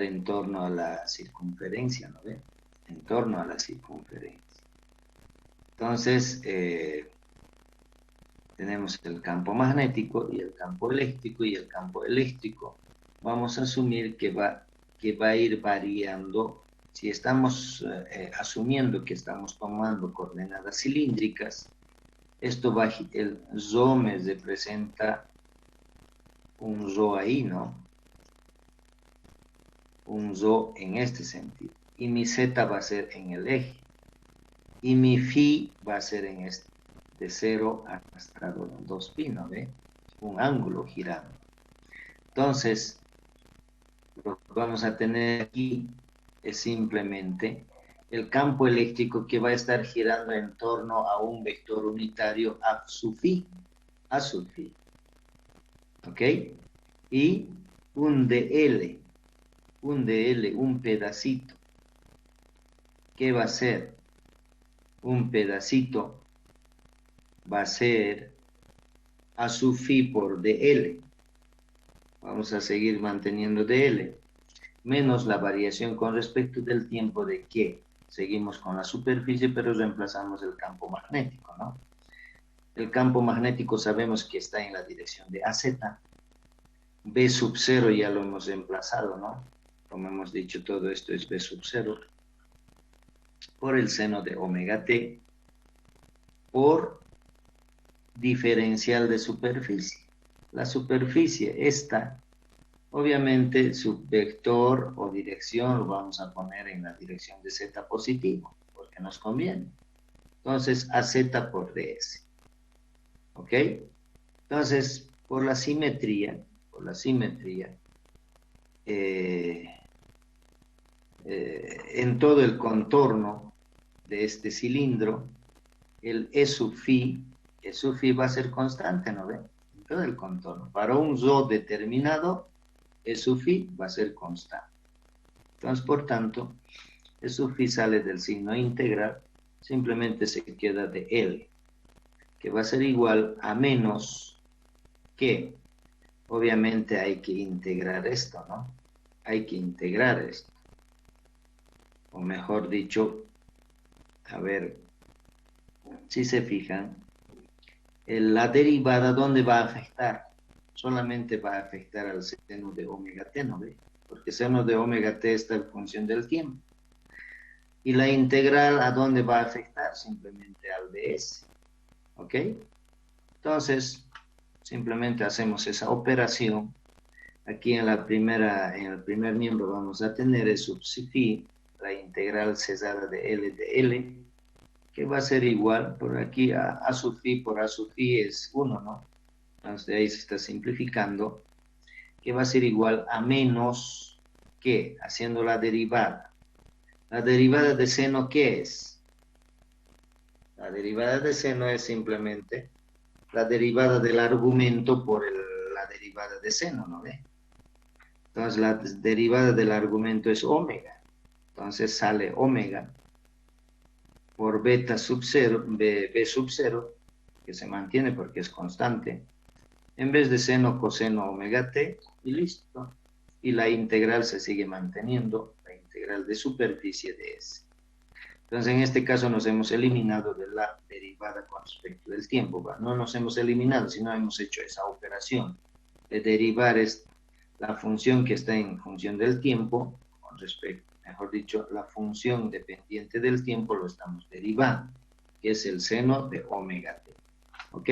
en torno a la circunferencia, ¿no ve? En torno a la circunferencia. Entonces, tenemos el campo magnético y el campo eléctrico, y el campo eléctrico vamos a asumir que va a ir variando. Si estamos asumiendo que estamos tomando coordenadas cilíndricas, esto va, el rho me representa un rho ahí, ¿no? Un rho en este sentido. Y mi z va a ser en el eje. Y mi phi va a ser en este, de 0 hasta 2pi, ¿no ve? Un ángulo girando. Entonces, lo que vamos a tener aquí es simplemente el campo eléctrico que va a estar girando en torno a un vector unitario a su phi. ¿Ok? Y un dl, un pedacito. ¿Qué va a ser? Un pedacito va a ser a su phi por dl. Vamos a seguir manteniendo dl. Menos la variación con respecto del tiempo de que seguimos con la superficie, pero reemplazamos el campo magnético, ¿no? El campo magnético sabemos que está en la dirección de AZ. B sub 0 ya lo hemos reemplazado, ¿no? Como hemos dicho, todo esto es B sub 0 por el seno de omega t por diferencial de superficie. La superficie esta, obviamente su vector o dirección lo vamos a poner en la dirección de z positivo, porque nos conviene. Entonces, AZ por ds. ¿Ok? Entonces, por la simetría, en todo el contorno de este cilindro, el E sub phi va a ser constante, ¿no ven? En todo el contorno. Para un rho determinado, E sub phi va a ser constante. Entonces, por tanto, E sub phi sale del signo integral, simplemente se queda de L, que va a ser igual a menos que, obviamente hay que integrar esto, ¿no? Hay que integrar esto. O mejor dicho, a ver, si se fijan, la derivada, ¿dónde va a afectar? Solamente va a afectar al seno de omega t, ¿no ve? Porque seno de omega t está en función del tiempo. Y la integral, ¿a dónde va a afectar? Simplemente al ds. ¿Ok? Entonces, simplemente hacemos esa operación. Aquí en el primer miembro vamos a tener E sub phi, la integral cesada de L de L, que va a ser igual, por aquí a sub phi por a sub phi es 1, ¿no? Entonces de ahí se está simplificando, que va a ser igual a menos que, haciendo la derivada. ¿La derivada de seno qué es? La derivada de seno es simplemente la derivada del argumento por la derivada de seno, ¿no ve? Entonces la derivada del argumento es omega. Entonces sale omega por beta sub 0, b sub 0, que se mantiene porque es constante, en vez de seno coseno omega t, y listo. Y la integral se sigue manteniendo, la integral de superficie de S. Entonces, en este caso nos hemos eliminado de la derivada con respecto del tiempo. ¿Va? No nos hemos eliminado, sino hemos hecho esa operación de derivar la función que está en función del tiempo, con respecto, mejor dicho, la función dependiente del tiempo lo estamos derivando, que es el seno de omega t. ¿Ok?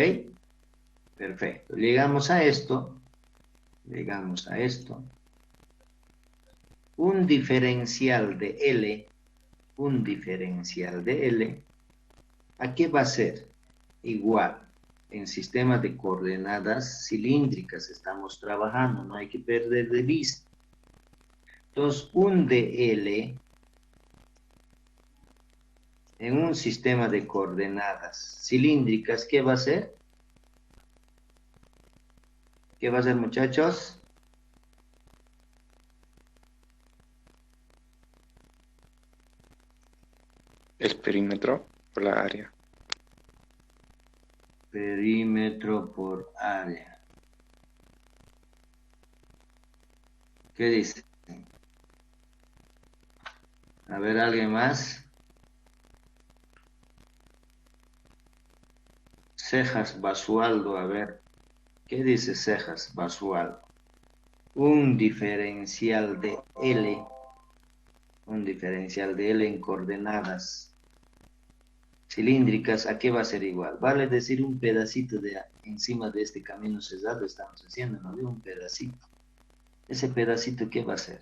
Perfecto. Llegamos a esto. Un diferencial de L, ¿a qué va a ser? Igual, en sistema de coordenadas cilíndricas estamos trabajando, no hay que perder de vista. Entonces, un dl en un sistema de coordenadas cilíndricas, ¿qué va a ser? ¿Qué va a ser, muchachos? El perímetro por la área. Perímetro por área. ¿Qué dice? A ver, ¿alguien más? Cejas Basualdo, a ver. ¿Qué dice Cejas Basualdo? Un diferencial de L en coordenadas cilíndricas, ¿a qué va a ser igual? Vale decir un pedacito de encima de este camino cesado estamos haciendo, ¿no? Un pedacito. Ese pedacito, ¿qué va a ser?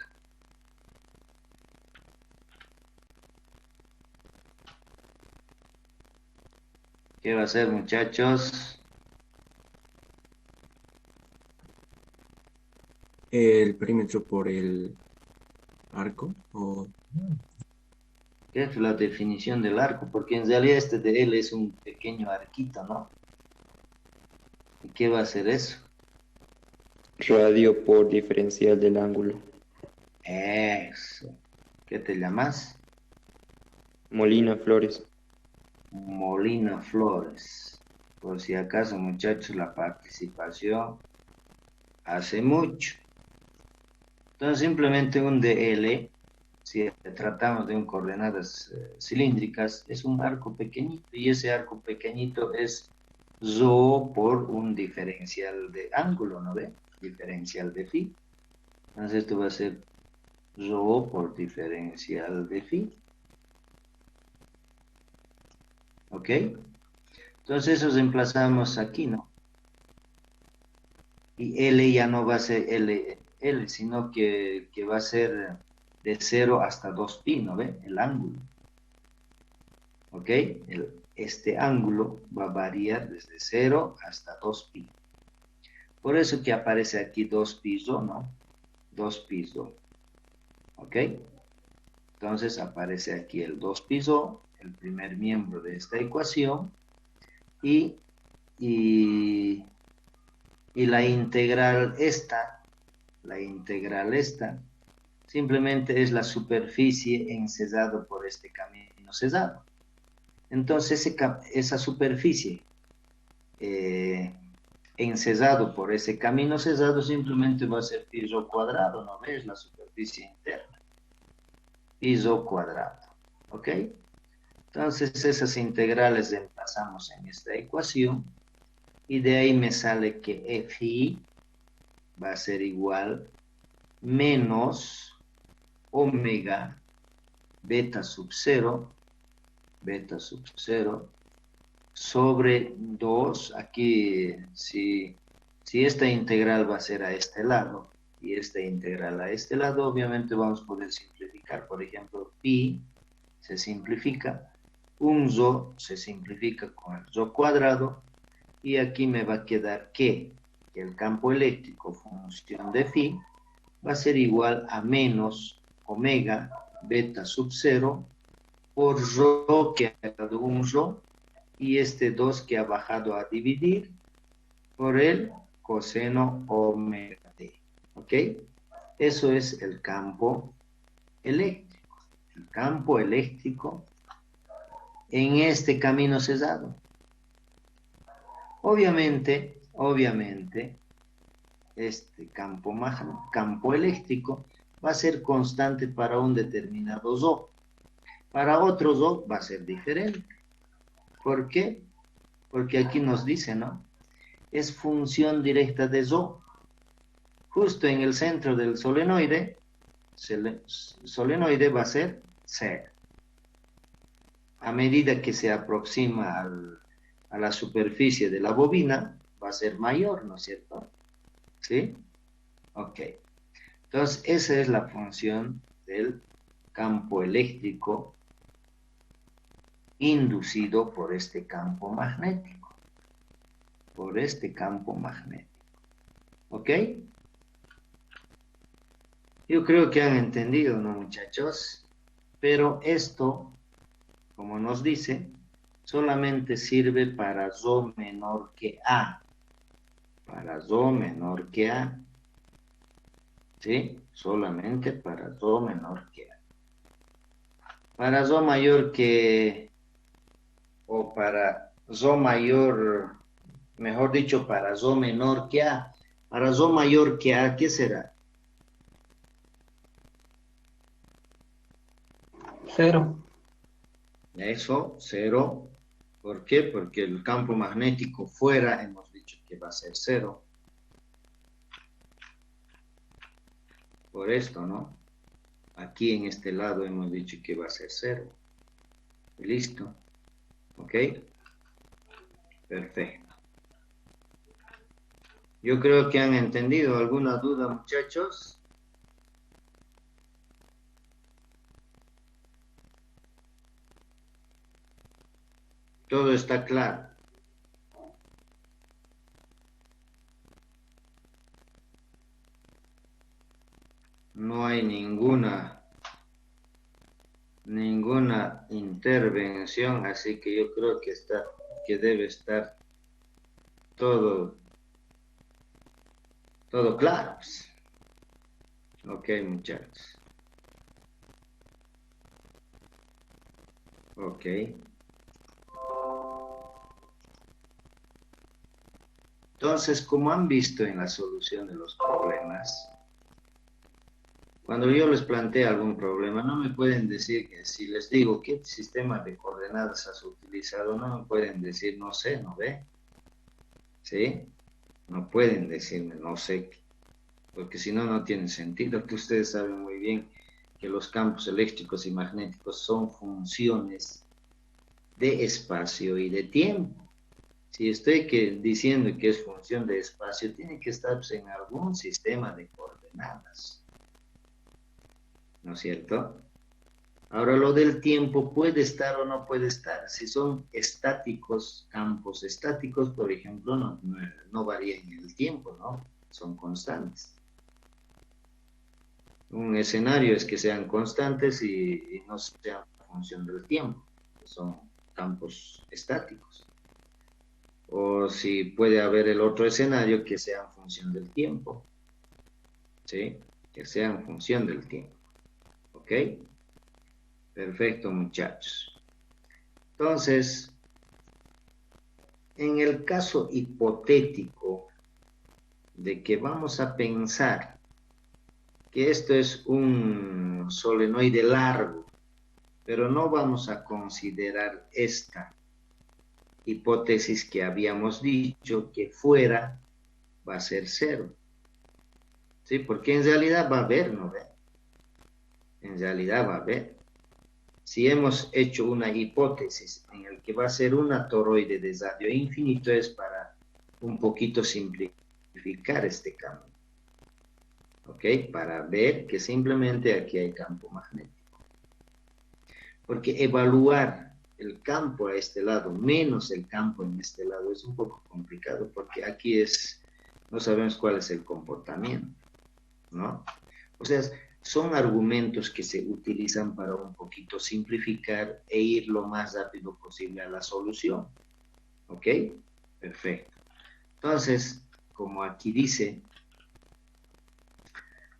¿Qué va a ser, muchachos? El perímetro por el arco o ¿Qué es la definición del arco? Porque en realidad este de L es un pequeño arquito, ¿no? ¿Y qué va a ser eso? Radio por diferencial del ángulo. Eso. ¿Qué te llamas? Molina Flores. Molina Flores. Por si acaso, muchachos, la participación hace mucho. Entonces, simplemente un DL, si tratamos de un coordenadas cilíndricas, es un arco pequeñito, y ese arco pequeñito es Rho por un diferencial de ángulo, ¿no ve? Diferencial de phi. Entonces, esto va a ser Rho por diferencial de phi. ¿Ok? Entonces, eso reemplazamos aquí, ¿no? Y L ya no va a ser L, sino que va a ser de 0 hasta 2pi, ¿no ve? El ángulo. ¿Ok? Este ángulo va a variar desde 0 hasta 2pi. Por eso que aparece aquí 2pi rho, ¿no? 2pi rho. ¿Ok? Entonces aparece aquí el 2pi rho, el primer miembro de esta ecuación, y la integral esta, simplemente es la superficie encesado por este camino cesado. Entonces, esa superficie encesado por ese camino cesado simplemente va a ser pi rho cuadrado, ¿no ves? La superficie interna. Pi rho cuadrado, ¿ok? Entonces, esas integrales reemplazamos en esta ecuación, y de ahí me sale que Fi va a ser igual menos omega beta sub 0 sobre 2, aquí si esta integral va a ser a este lado y esta integral a este lado, obviamente vamos a poder simplificar. Por ejemplo, pi se simplifica, un rho se simplifica con el rho cuadrado, y aquí me va a quedar que el campo eléctrico función de phi va a ser igual a menos omega beta sub 0 por rho que ha dado un rho, y este 2 que ha bajado a dividir, por el coseno omega t. ¿Ok? Eso es el campo eléctrico. El campo eléctrico en este camino cerrado. Obviamente, este campo eléctrico va a ser constante para un determinado zo. Para otro zo va a ser diferente. ¿Por qué? Porque aquí nos dice, ¿no? Es función directa de zo. Justo en el centro del solenoide, solenoide va a ser 0. A medida que se aproxima a la superficie de la bobina, va a ser mayor, ¿no es cierto? ¿Sí? Ok. Entonces, esa es la función del campo eléctrico inducido por este campo magnético. Por este campo magnético. ¿Ok? Yo creo que han entendido, ¿no, muchachos? Pero esto, como nos dice, solamente sirve para zo menor que A. Para zo menor que A. ¿Sí? Solamente para zo menor que A. Para zo mayor que... o para zo mayor... mejor dicho, para zo menor que A. Para zo mayor que A, ¿qué será? 0. Eso, 0. ¿Por qué? Porque el campo magnético fuera, hemos dicho que va a ser 0. Por esto, ¿no? Aquí en este lado hemos dicho que va a ser 0. Listo. ¿Ok? Perfecto. Yo creo que han entendido. ¿Alguna duda, muchachos? Todo está claro. No hay ninguna intervención, así que yo creo que debe estar todo claro. Ok, muchachos. Ok. Entonces, como han visto en la solución de los problemas, cuando yo les planteo algún problema, no me pueden decir que si les digo qué sistema de coordenadas has utilizado, no me pueden decir no sé, ¿no ve? ¿Sí? No pueden decirme no sé, porque si no, no tiene sentido, que ustedes saben muy bien que los campos eléctricos y magnéticos son funciones de espacio y de tiempo. Si estoy diciendo que es función de espacio, tiene que estar pues, en algún sistema de coordenadas. ¿No es cierto? Ahora, lo del tiempo puede estar o no puede estar. Si son estáticos, campos estáticos, por ejemplo, no varían en el tiempo, ¿no? Son constantes. Un escenario es que sean constantes y no sean función del tiempo. Son campos estáticos. O si puede haber el otro escenario que sea en función del tiempo. ¿Sí? Que sea en función del tiempo. ¿Ok? Perfecto, muchachos. Entonces, en el caso hipotético de que vamos a pensar que esto es un solenoide largo, pero no vamos a considerar esta hipótesis que habíamos dicho, que fuera va a ser 0. ¿Sí? Porque en realidad va a haber, ¿no ve? En realidad va a haber. Si hemos hecho una hipótesis en el que va a ser una toroide de radio infinito, es para un poquito simplificar este campo. ¿Ok? Para ver que simplemente aquí hay campo magnético. Porque evaluar el campo a este lado menos el campo en este lado es un poco complicado, porque aquí no sabemos cuál es el comportamiento, ¿no? O sea, son argumentos que se utilizan para un poquito simplificar e ir lo más rápido posible a la solución. ¿Ok? Perfecto. Entonces, como aquí dice,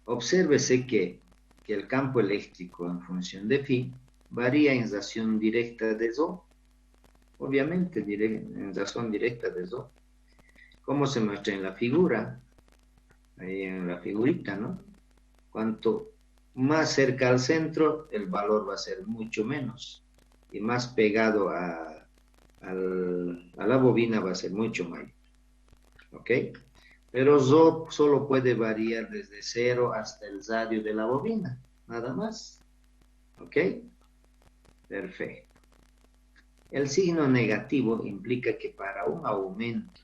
obsérvese que el campo eléctrico en función de phi varía en razón directa de Rho, obviamente en razón directa de Rho, como se muestra en la figura, ahí en la figurita, ¿no? Cuanto más cerca al centro, el valor va a ser mucho menos, y más pegado a la bobina va a ser mucho mayor, ¿ok? Pero Rho solo puede variar desde 0 hasta el radio de la bobina, nada más, ¿ok? Perfecto. El signo negativo implica que para un aumento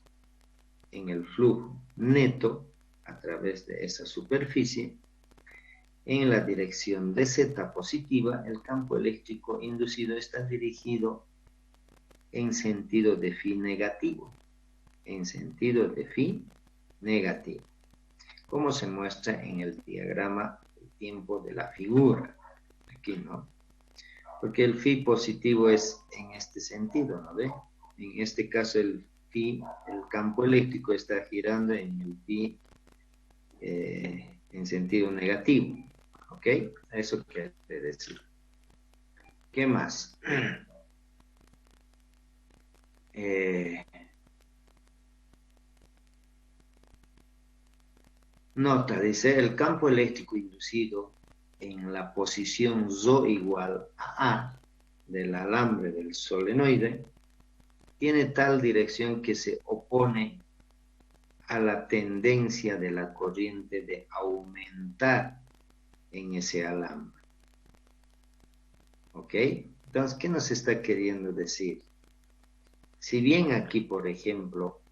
en el flujo neto a través de esa superficie, en la dirección de Z positiva, el campo eléctrico inducido está dirigido en sentido de phi negativo, en sentido de phi negativo, como se muestra en el diagrama del tiempo de la figura, aquí, ¿no? Porque el phi positivo es en este sentido, ¿no ve? En este caso el phi, el campo eléctrico está girando en el phi en sentido negativo, ¿ok? Eso quiere decir. ¿Qué más? Nota, dice, el campo eléctrico inducido en la posición Rho igual a A del alambre del solenoide tiene tal dirección que se opone a la tendencia de la corriente de aumentar en ese alambre. ¿Ok? Entonces, ¿qué nos está queriendo decir? Si bien aquí, por ejemplo,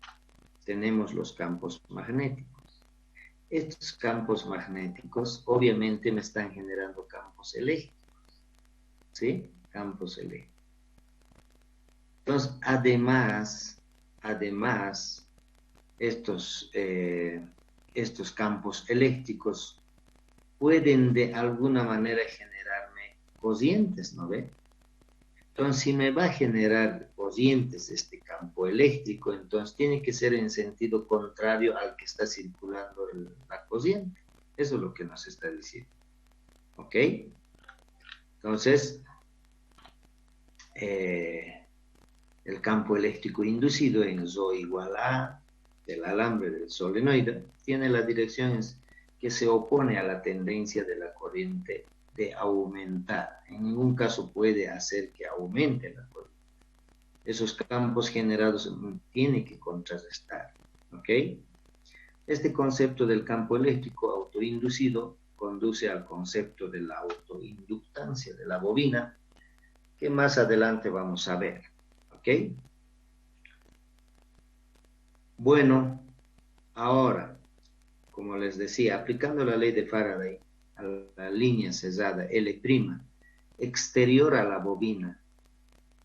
tenemos los campos magnéticos, estos campos magnéticos obviamente me están generando campos eléctricos, ¿sí? Campos eléctricos. Entonces, además, estos campos eléctricos pueden de alguna manera generarme corrientes, ¿no ve? Entonces, si me va a generar corrientes este campo eléctrico, entonces tiene que ser en sentido contrario al que está circulando la corriente. Eso es lo que nos está diciendo. ¿Ok? Entonces, el campo eléctrico inducido en Rho igual a del alambre del solenoide tiene la dirección que se opone a la tendencia de la corriente de aumentar. En ningún caso puede hacer que aumente la corriente. Esos campos generados tienen que contrarrestar. ¿Ok? Este concepto del campo eléctrico autoinducido conduce al concepto de la autoinductancia de la bobina, que más adelante vamos a ver. ¿Ok? Bueno, ahora, como les decía, aplicando la ley de Faraday a la línea cerrada L' exterior a la bobina,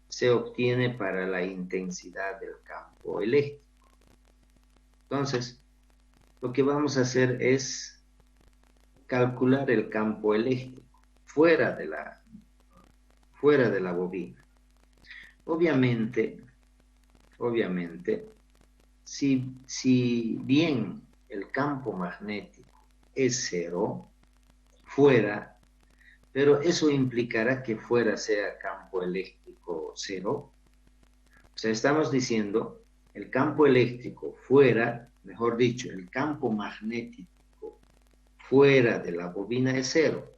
se obtiene para la intensidad del campo eléctrico. Entonces, lo que vamos a hacer es calcular el campo eléctrico fuera de la bobina. Obviamente, si bien el campo magnético es cero, fuera, pero eso implicará que fuera sea campo eléctrico cero. O sea, estamos diciendo, el campo eléctrico fuera, mejor dicho, el campo magnético fuera de la bobina es cero.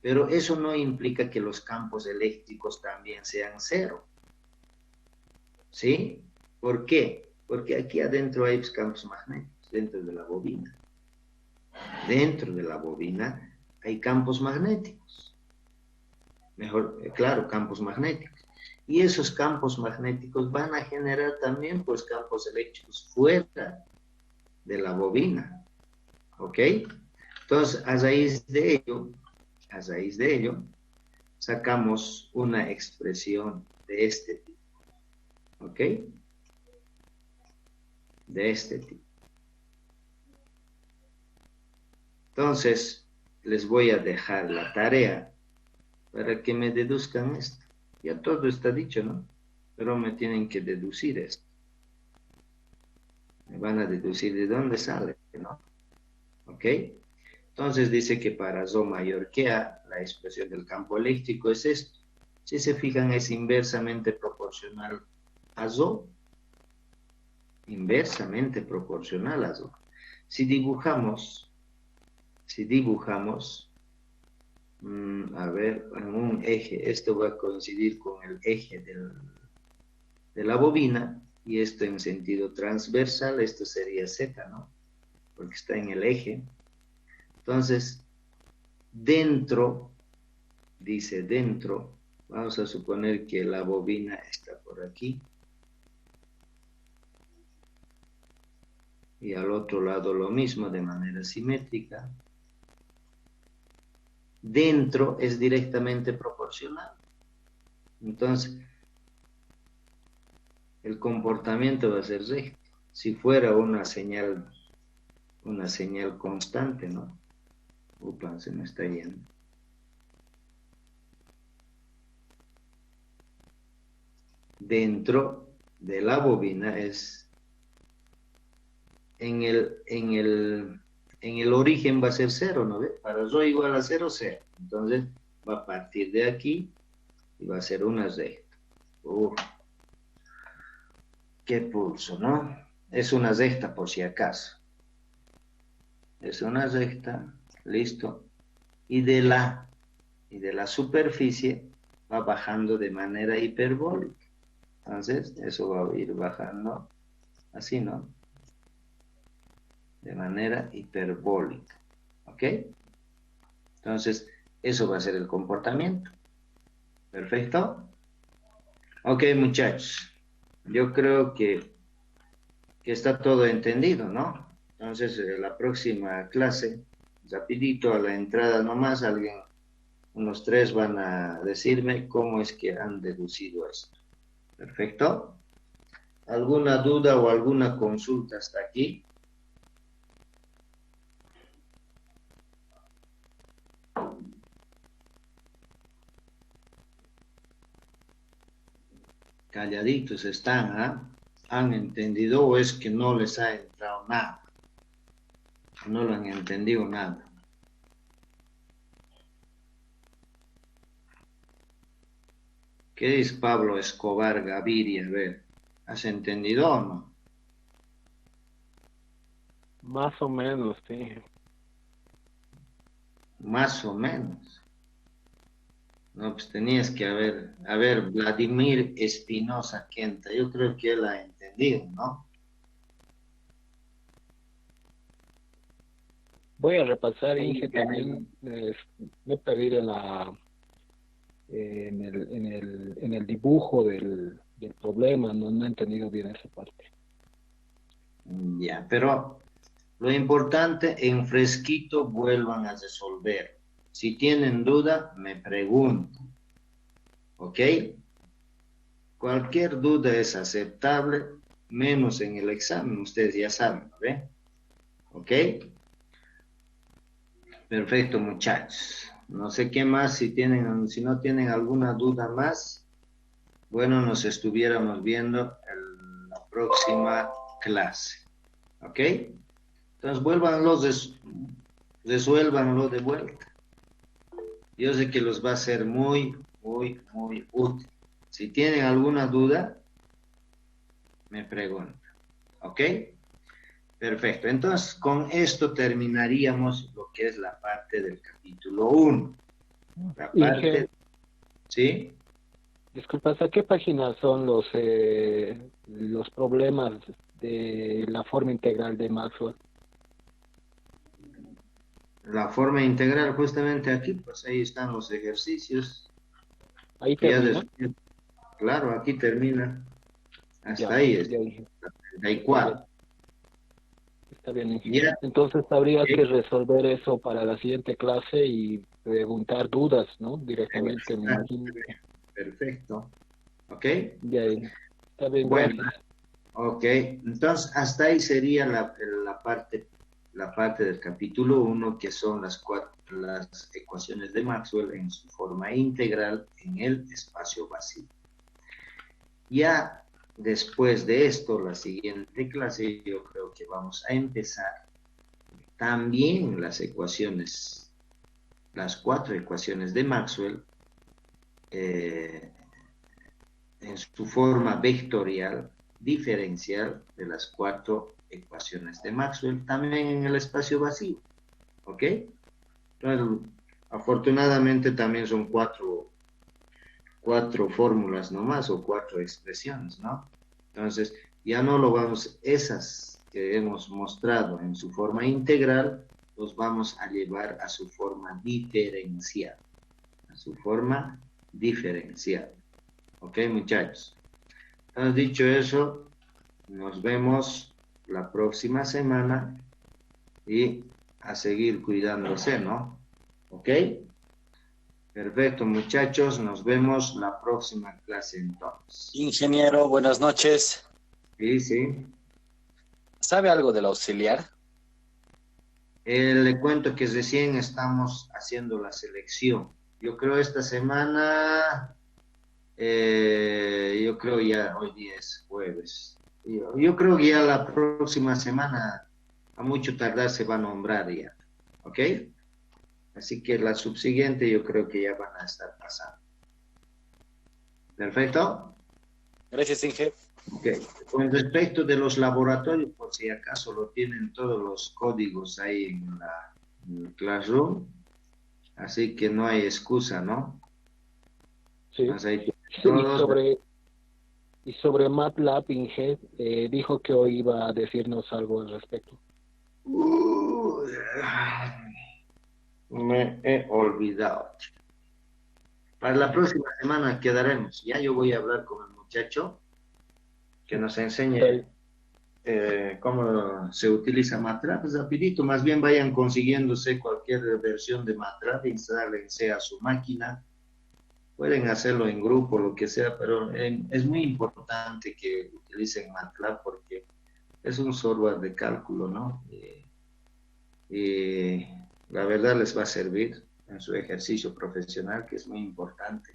Pero eso no implica que los campos eléctricos también sean cero. ¿Sí? ¿Por qué? Porque aquí adentro hay campos magnéticos, dentro de la bobina. Dentro de la bobina hay campos magnéticos. Mejor, claro, campos magnéticos. Y esos campos magnéticos van a generar también, pues, campos eléctricos fuera de la bobina. ¿Ok? Entonces, a raíz de ello, sacamos una expresión de este tipo. ¿Ok? De este tipo. Entonces, les voy a dejar la tarea para que me deduzcan esto. Ya todo está dicho, ¿no? Pero me tienen que deducir esto. Me van a deducir de dónde sale, ¿no? ¿Ok? Entonces dice que para Rho mayor que A, la expresión del campo eléctrico es esto. Si se fijan, es inversamente proporcional a Rho. Inversamente proporcional a Rho. Si dibujamos, a ver, en un eje, esto va a coincidir con el eje de la bobina, y esto en sentido transversal, esto sería Z, ¿no? Porque está en el eje. Entonces, dentro, dice dentro, vamos a suponer que la bobina está por aquí. Y al otro lado lo mismo, de manera simétrica. Dentro es directamente proporcional. Entonces, el comportamiento va a ser recto. Si fuera una señal constante, ¿no? Upa, se me está yendo. Dentro de la bobina es en el origen va a ser 0, ¿no ve? Para Rho igual a 0, 0. Entonces va a partir de aquí y va a ser una recta. Qué pulso, ¿no? Es una recta por si acaso. Es una recta, listo. Y de la superficie va bajando de manera hiperbólica. Entonces, eso va a ir bajando así, ¿no? De manera hiperbólica. ¿Ok? Entonces, eso va a ser el comportamiento. ¿Perfecto? Ok, muchachos. Yo creo que está todo entendido, ¿no? Entonces, la próxima clase, rapidito a la entrada nomás, unos 3 van a decirme cómo es que han deducido esto. ¿Perfecto? ¿Alguna duda o alguna consulta hasta aquí? Calladitos están, ¿ah? ¿Han entendido o es que no les ha entrado nada? No lo han entendido nada. ¿Qué dice Pablo Escobar Gaviria? A ver, ¿has entendido o no? Más o menos, sí. Más o menos. No, pues tenías que haber, Vladimir Espinosa Quenta. Yo creo que él ha entendido, ¿no? Voy a repasar, Inge, también. Me he perdido en el dibujo del problema, no he entendido bien esa parte. Ya, pero lo importante, en fresquito vuelvan a resolver. Si tienen duda, me preguntan. ¿Ok? Cualquier duda es aceptable, menos en el examen, ustedes ya saben, ¿no ve? ¿Ok? Perfecto, muchachos. No sé qué más, si no tienen alguna duda más, bueno, nos estuviéramos viendo en la próxima clase. ¿Ok? Entonces, resuélvanlo de vuelta. Yo sé que los va a ser muy, muy, muy útil. Si tienen alguna duda, me preguntan. ¿Ok? Perfecto. Entonces, con esto terminaríamos lo que es la parte del capítulo 1. La parte... ¿Sí? Disculpas, ¿a qué página son los problemas de la forma integral de Maxwell? La forma integral, justamente aquí, pues ahí están los ejercicios. Ahí termina. Claro, aquí termina. Hasta Ya, ahí es. ya dije. 34. Está bien. Ya. Entonces habría que resolver eso para la siguiente clase y preguntar dudas, ¿no? Directamente, me imagino. Perfecto. ¿Ok? Ya, está bien, bueno, gracias. Ok, entonces hasta ahí sería la parte del capítulo 1, que son las ecuaciones de Maxwell en su forma integral en el espacio vacío. Ya después de esto, la siguiente clase, yo creo que vamos a empezar también las ecuaciones, las 4 ecuaciones de Maxwell, en su forma vectorial, diferencial de las 4 ecuaciones de Maxwell, también en el espacio vacío, ¿ok? Entonces, afortunadamente también son 4 fórmulas nomás o 4 expresiones, ¿no? Entonces, ya no lo vamos, esas que hemos mostrado en su forma integral, los vamos a llevar a su forma diferencial, a su forma diferencial. ¿Ok, muchachos? Entonces, dicho eso, nos vemos la próxima semana y a seguir cuidándose, ¿no? ¿Ok? Perfecto, muchachos, nos vemos la próxima clase entonces. Ingeniero, buenas noches. Sí, sí. ¿Sabe algo del auxiliar? Le cuento que recién estamos haciendo la selección. Yo creo esta semana, yo creo ya, hoy día es jueves. Yo creo que ya la próxima semana, a mucho tardar, se va a nombrar ya. ¿Ok? Así que la subsiguiente yo creo que ya van a estar pasando. ¿Perfecto? Gracias, Inge. Ok. Con respecto de los laboratorios, por si acaso lo tienen todos los códigos ahí en el Classroom, así que no hay excusa, ¿no? Sí. Entonces, ahí Sí, todos- y sobre MATLAB, Inge, dijo que hoy iba a decirnos algo al respecto. Me he olvidado. Para la próxima semana quedaremos. Ya yo voy a hablar con el muchacho que nos enseñe cómo se utiliza MATLAB. Pues rapidito, más bien vayan consiguiéndose cualquier versión de MATLAB, instálense a su máquina. Pueden hacerlo en grupo, lo que sea, pero es muy importante que utilicen MATLAB porque es un software de cálculo, ¿no? Y la verdad les va a servir en su ejercicio profesional, que es muy importante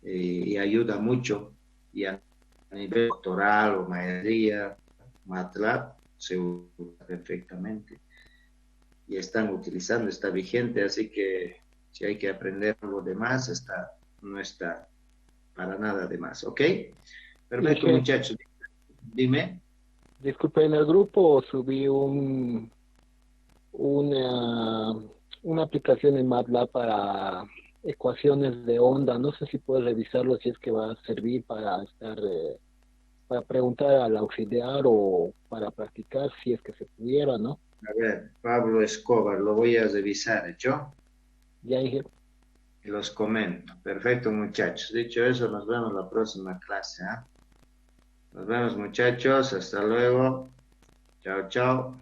y ayuda mucho. Y a nivel doctoral o maestría, MATLAB se usa perfectamente y están utilizando, está vigente, así que si hay que aprender algo de más, no está para nada de más, ¿ok? Perfecto, Inge, muchachos. Dime. disculpe, en el grupo subí una aplicación en MATLAB para ecuaciones de onda. No sé si puedes revisarlo, si es que va a servir para para preguntar al auxiliar o para practicar, si es que se pudiera, ¿no? A ver, Pablo Escobar, lo voy a revisar, ¿hecho? Ya, Inge. Y los comento. Perfecto, muchachos. Dicho eso, nos vemos la próxima clase, ¿ah? Nos vemos, muchachos. Hasta luego. Chao, chao.